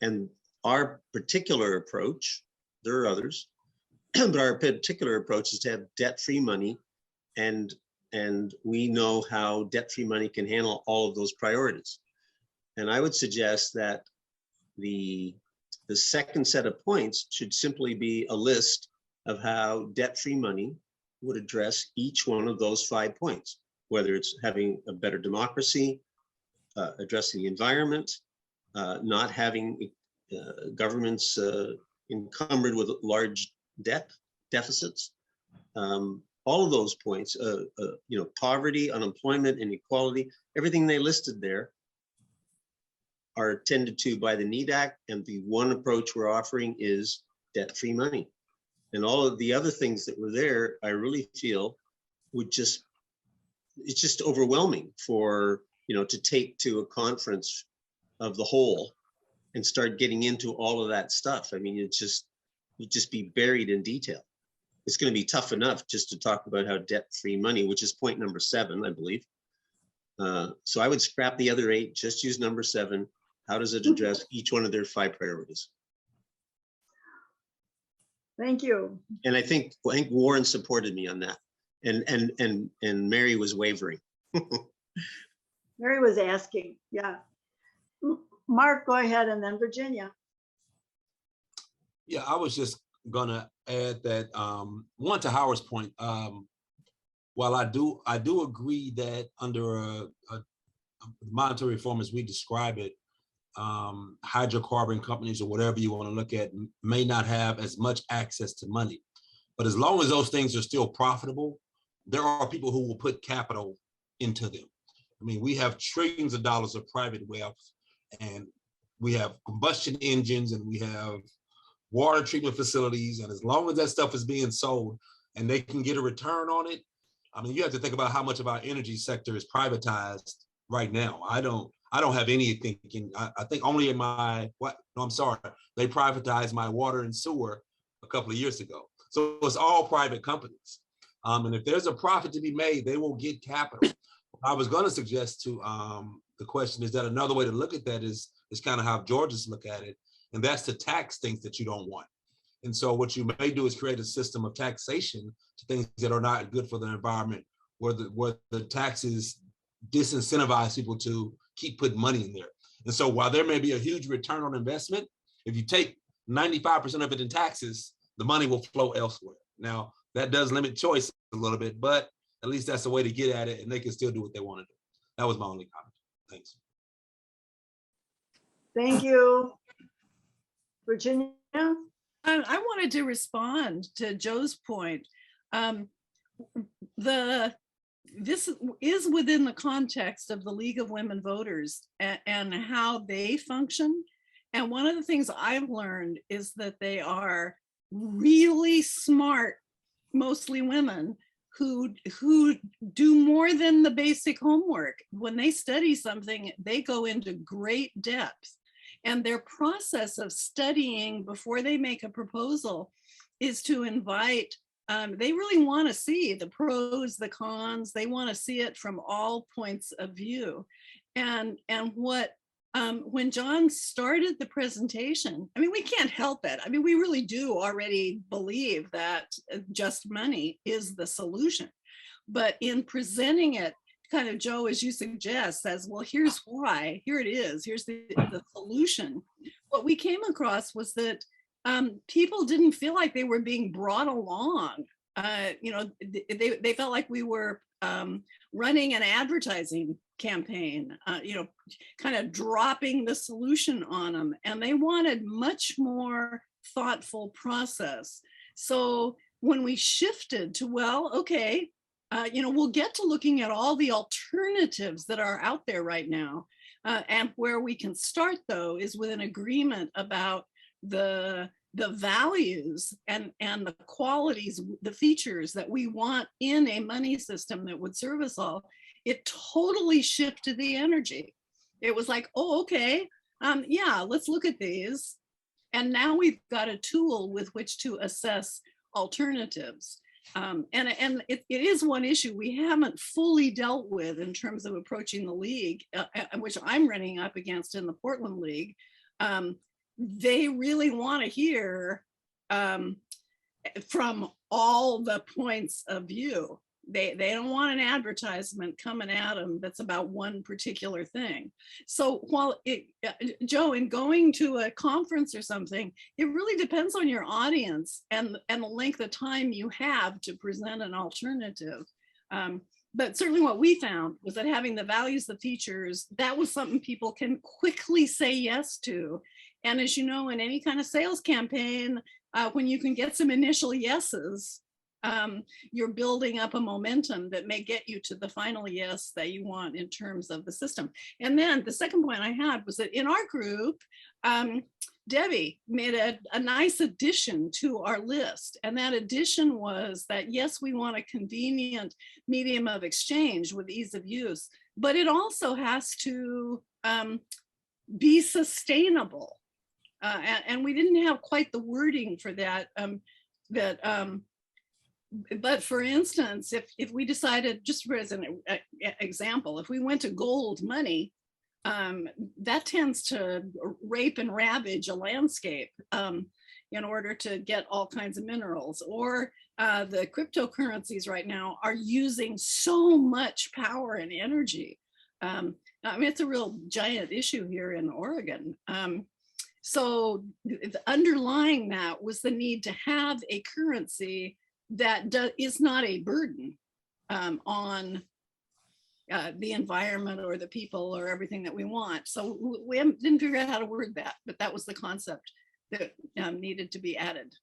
And our particular approach, there are others, but our particular approach is to have debt-free money, and we know how debt-free money can handle all of those priorities. And I would suggest that the second set of points should simply be a list of how debt-free money would address each one of those 5 points, whether it's having a better democracy, addressing the environment, not having governments encumbered with large debt deficits. All of those points, poverty, unemployment, inequality, everything they listed there are attended to by the NEED Act, and the one approach we're offering is debt-free money. And all of the other things that were there, I really feel it's just overwhelming for, to take to a conference of the whole and start getting into all of that stuff. I mean, you'd just be buried in detail. It's going to be tough enough just to talk about how debt-free money, which is point number 7, I believe. So I would scrap the other 8, just use number 7. How does it address each one of their 5 priorities? Thank you. And I think Warren supported me on that, and Mary was wavering. Mary was asking, yeah. Mark, go ahead, and then Virginia. Yeah, I was just gonna add that one, to Howard's point. While I do agree that under a monetary reform as we describe it, hydrocarbon companies or whatever you want to look at may not have as much access to money. But as long as those things are still profitable, there are people who will put capital into them. I mean, we have trillions of dollars of private wealth, and we have combustion engines, and we have water treatment facilities. And as long as that stuff is being sold and they can get a return on it, I mean, you have to think about how much of our energy sector is privatized right now. I don't have any thinking. I think only in they privatized my water and sewer a couple of years ago. So it's all private companies. And if there's a profit to be made, they will get capital. I was going to suggest to the question is that another way to look at that is kind of how Georgians look at it. And that's to tax things that you don't want. And so what you may do is create a system of taxation to things that are not good for the environment, where the taxes disincentivize people to keep putting money in there. And so while there may be a huge return on investment, if you take 95% of it in taxes, the money will flow elsewhere. Now, that does limit choice a little bit, but at least that's a way to get at it, and they can still do what they want to do. That was my only comment. Thanks. Thank you. Virginia? I wanted to respond to Joe's point. This is within the context of the League of Women Voters and how they function. And one of the things I've learned is that they are really smart, mostly women, who do more than the basic homework. When they study something, they go into great depth. And their process of studying before they make a proposal is to invite, they really want to see the pros, the cons, they want to see it from all points of view. And when John started the presentation, I mean, we can't help it. I mean, we really do already believe that just money is the solution. But in presenting it, kind of, Joe, as you suggest, says, well, here's why, here it is, here's the solution. What we came across was that people didn't feel like they were being brought along. You know, they felt like we were running an advertising campaign, you know, kind of dropping the solution on them. And they wanted much more thoughtful process. So when we shifted to, well, okay, you know, we'll get to looking at all the alternatives that are out there right now. And where we can start, though, is with an agreement about the values and the qualities, the features that we want in a money system that would serve us all. It totally shifted the energy. It was like, oh, okay, yeah, let's look at these. And now we've got a tool with which to assess alternatives. And it is one issue we haven't fully dealt with in terms of approaching the league, which I'm running up against in the Portland League. They really want to hear from all the points of view. They don't want an advertisement coming at them that's about one particular thing. So while Joe, in going to a conference or something, it really depends on your audience and the length of time you have to present an alternative. But certainly what we found was that having the values, the features, that was something people can quickly say yes to. And as you know, in any kind of sales campaign, when you can get some initial yeses, you're building up a momentum that may get you to the final yes that you want in terms of the system. And then the second point I had was that in our group, Debbie made a nice addition to our list. And that addition was that, yes, we want a convenient medium of exchange with ease of use, but it also has to be sustainable. And we didn't have quite the wording for that. But for instance, if we decided, just as an example, if we went to gold money, that tends to rape and ravage a landscape in order to get all kinds of minerals. Or the cryptocurrencies right now are using so much power and energy. I mean, it's a real giant issue here in Oregon. So underlying that was the need to have a currency that is not a burden on the environment or the people or everything that we want. So we didn't figure out how to word that, but that was the concept that needed to be added.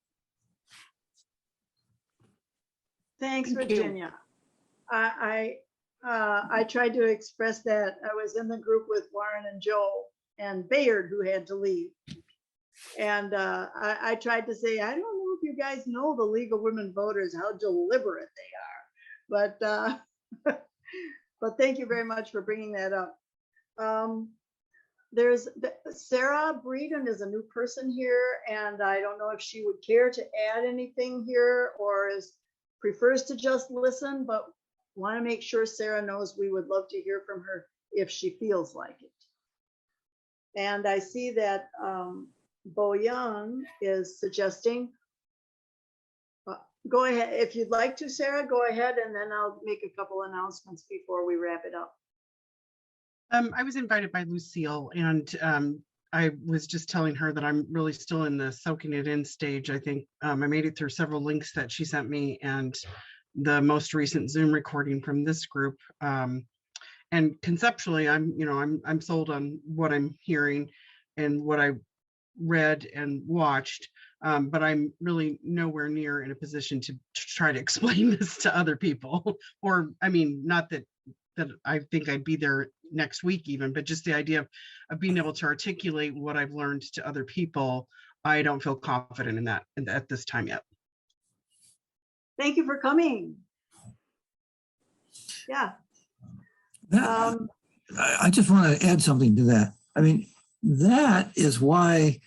Thanks, Thank you. Virginia. I tried to express that. I was in the group with Warren and Joe and Bayard, who had to leave. And I tried to say, I don't know if you guys know the League of Women Voters, how deliberate they are. But but thank you very much for bringing that up. There's Sarah Breeden is a new person here, and I don't know if she would care to add anything here or prefers to just listen, but want to make sure Sarah knows we would love to hear from her if she feels like it. And I see that Bo Young is suggesting, go ahead. If you'd like to, Sarah, go ahead, and then I'll make a couple announcements before we wrap it up. I was invited by Lucille, and I was just telling her that I'm really still in the soaking it in stage. I think I made it through several links that she sent me and the most recent Zoom recording from this group. And conceptually, I'm sold on what I'm hearing and what I read and watched. But I'm really nowhere near in a position to try to explain this to other people. Or, I mean, not that I think I'd be there next week even, but just the idea of being able to articulate what I've learned to other people, I don't feel confident in that at this time yet. Thank you for coming. Yeah. I just want to add something to that. I mean, that is why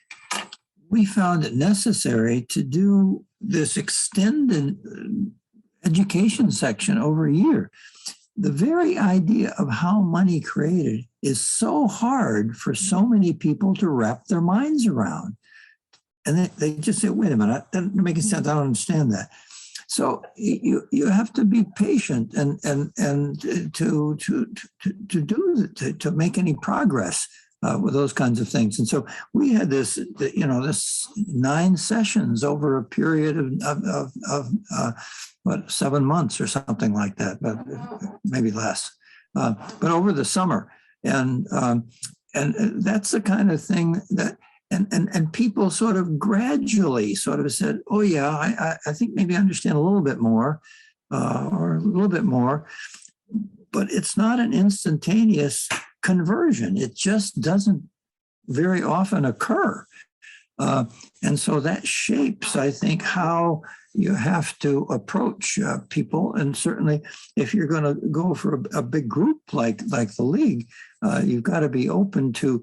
we found it necessary to do this extended education section over a year. The very idea of how money created is so hard for so many people to wrap their minds around. And they just say, wait a minute, that doesn't make sense. I don't understand that. So you have to be patient and to make any progress with those kinds of things. And so we had this 9 sessions over a period of 7 months or something like that, but maybe less, but over the summer. And that's the kind of thing that, and people sort of gradually sort of said, oh yeah, I think maybe I understand a little bit more or a little bit more, but it's not an instantaneous conversion. It just doesn't very often occur. And so that shapes, I think, how you have to approach people. And certainly if you're going to go for a big group like the League, you've got to be open to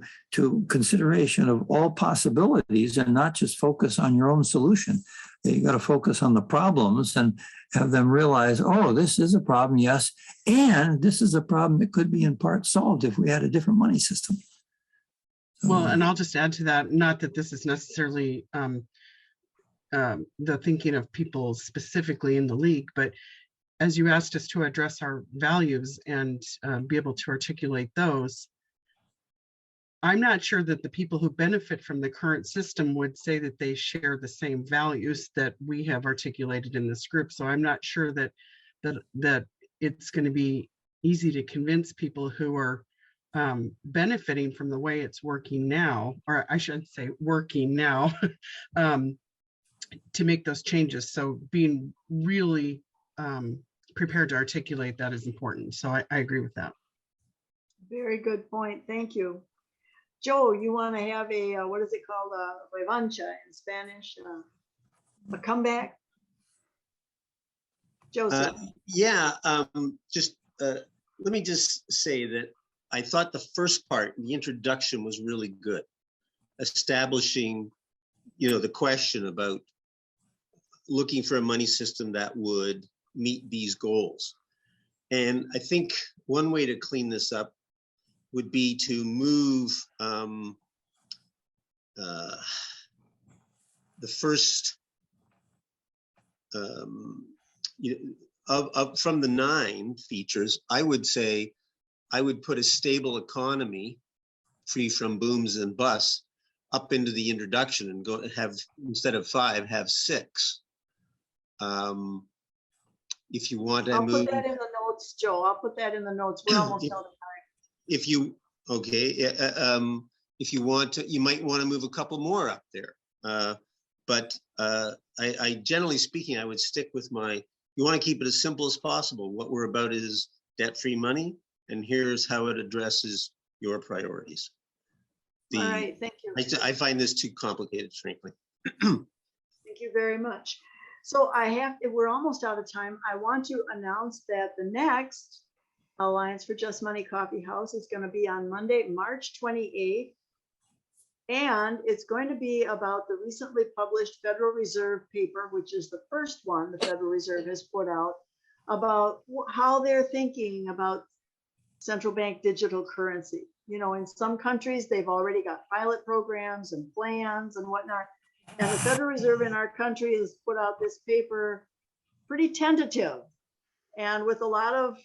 consideration of all possibilities and not just focus on your own solution. You got to focus on the problems and have them realize, oh, this is a problem, yes, and this is a problem that could be in part solved if we had a different money system. Well, and I'll just add to that, not that this is necessarily the thinking of people specifically in the League, but as you asked us to address our values and be able to articulate those, I'm not sure that the people who benefit from the current system would say that they share the same values that we have articulated in this group. So I'm not sure that it's going to be easy to convince people who are benefiting from the way it's working now, or I should say working now, to make those changes. So being really prepared to articulate that is important. So I agree with that. Very good point. Thank you. Joe, you want to have a, what is it called? Revancha in Spanish, a comeback? Joseph. Yeah, let me just say that I thought the first part, the introduction, was really good. Establishing, the question about looking for a money system that would meet these goals. And I think one way to clean this up would be to move the first from the 9 features. I would say I would put a stable economy, free from booms and busts, up into the introduction and go have, instead of 5, have 6. If you want to I'll move, put that in the notes, Joe. I'll put that in the notes. We're almost out of time. if you want to, you might want to move a couple more up there. But I generally speaking, I would stick with you want to keep it as simple as possible. What we're about is debt-free money, and here's how it addresses your priorities. All right, thank you. I find this too complicated, frankly. Thank you very much. So we're almost out of time. I want to announce that the next Alliance for Just Money Coffee House is going to be on Monday, March 28th. And it's going to be about the recently published Federal Reserve paper, which is the first one the Federal Reserve has put out, about how they're thinking about central bank digital currency. In some countries, they've already got pilot programs and plans and whatnot. And the Federal Reserve in our country has put out this paper pretty tentative and with a lot of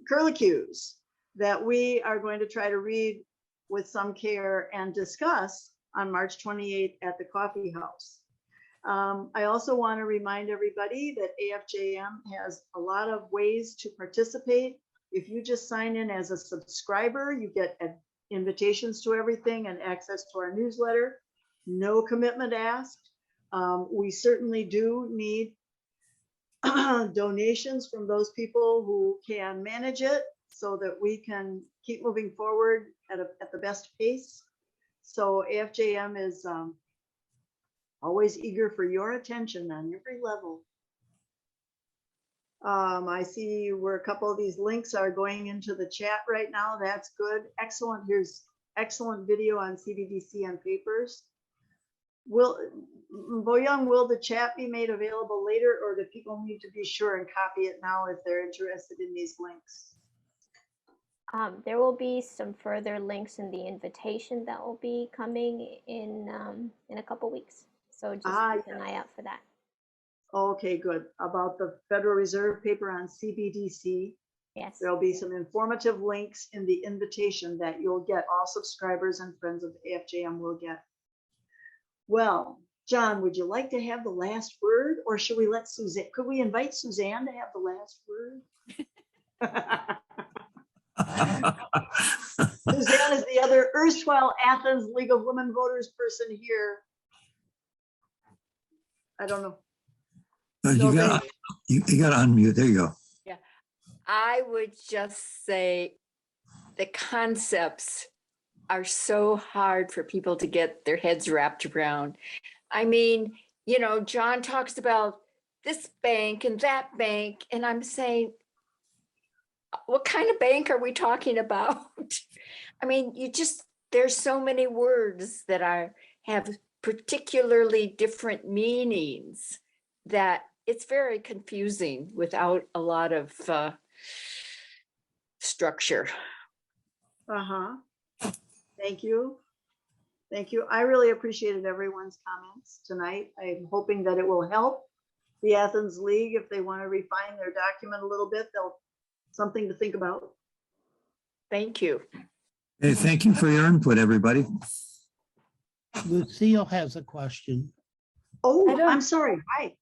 curlicues that we are going to try to read with some care and discuss on March 28th at the Coffeehouse. I also want to remind everybody that AFJM has a lot of ways to participate. If you just sign in as a subscriber, you get invitations to everything and access to our newsletter. no commitment asked. We certainly do need donations from those people who can manage it so that we can keep moving forward at the best pace. So AFJM is always eager for your attention on every level. I see where a couple of these links are going into the chat right now. That's good. Excellent. Here's excellent video on CBDC and papers. Boyoung, will the chat be made available later, or do people need to be sure and copy it now if they're interested in these links? There will be some further links in the invitation that will be coming in a couple weeks. So just keep an eye out for that. Okay, good. About the Federal Reserve paper on CBDC. Yes. There'll be some informative links in the invitation that you'll get. All subscribers and friends of AFJM will get. Well, John, would you like to have the last word, or should we let Suzanne? Could we invite Suzanne to have the last word? Suzanne is the other erstwhile Athens League of Women Voters person here. I don't know. You got to unmute. There you go. Yeah, I would just say the concepts are so hard for people to get their heads wrapped around. I mean, you know, John talks about this bank and that bank, and I'm saying, what kind of bank are we talking about? I mean, there's so many words that have particularly different meanings that it's very confusing without a lot of structure. Thank you. Thank you. I really appreciated everyone's comments tonight. I'm hoping that it will help the Athens League if they want to refine their document a little bit. They'll something to think about. Thank you. Hey, thank you for your input, everybody. Lucille has a question. Oh, I'm sorry. Hi.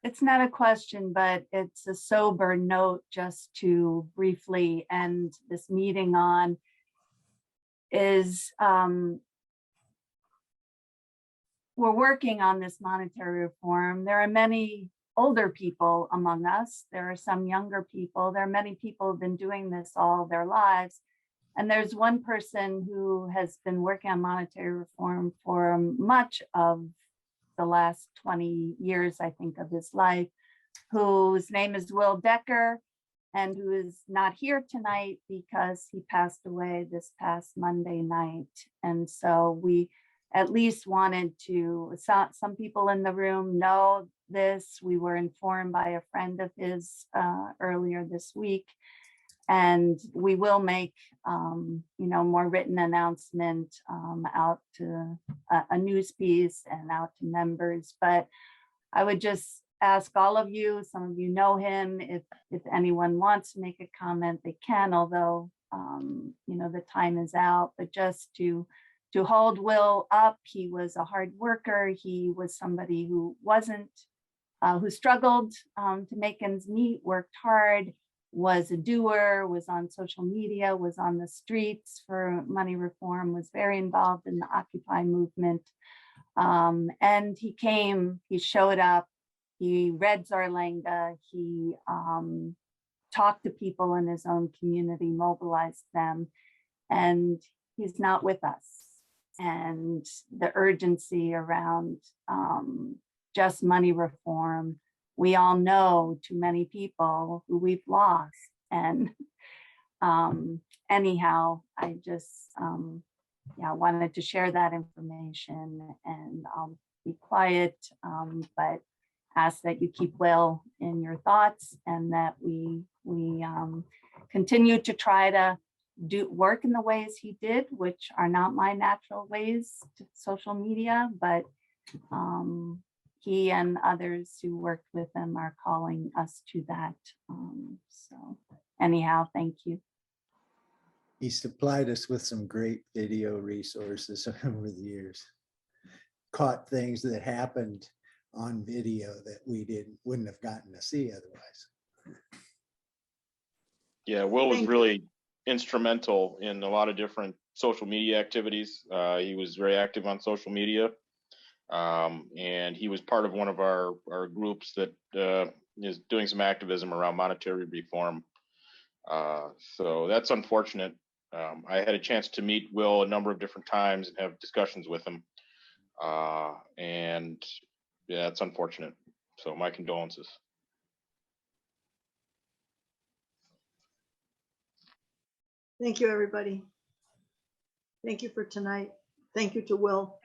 It's not a question, but it's a sober note just to briefly end this meeting on is we're working on this monetary reform. There are many older people among us. There are some younger people. There are many people who've been doing this all their lives. And there's one person who has been working on monetary reform for much of the last 20 years, I think, of his life, whose name is Will Decker, and who is not here tonight because he passed away this past Monday night. And so we at least wanted to, some people in the room know this. We were informed by a friend of his earlier this week. And we will make, more written announcement out to a news piece and out to members. But I would just ask all of you, some of you know him, if anyone wants to make a comment, they can, although, the time is out, but just to hold Will up. He was a hard worker. He was somebody who who struggled to make ends meet, worked hard, was a doer, was on social media, was on the streets for money reform, was very involved in the Occupy movement. And he showed up, he read Zarlanga, he talked to people in his own community, mobilized them, and he's not with us. And the urgency around just money reform, we all know too many people who we've lost. And anyhow, I just wanted to share that information, and I'll be quiet, but ask that you keep Will in your thoughts, and that we continue to try to work in the ways he did, which are not my natural ways to social media, but he and others who worked with him are calling us to that. So anyhow, thank you. He supplied us with some great video resources over the years. Caught things that happened on video that we wouldn't have gotten to see otherwise. Yeah, Will was really instrumental in a lot of different social media activities. He was very active on social media. And he was part of one of our groups that is doing some activism around monetary reform. So that's unfortunate. I had a chance to meet Will a number of different times and have discussions with him. And yeah, it's unfortunate. So my condolences. Thank you, everybody. Thank you for tonight. Thank you to Will.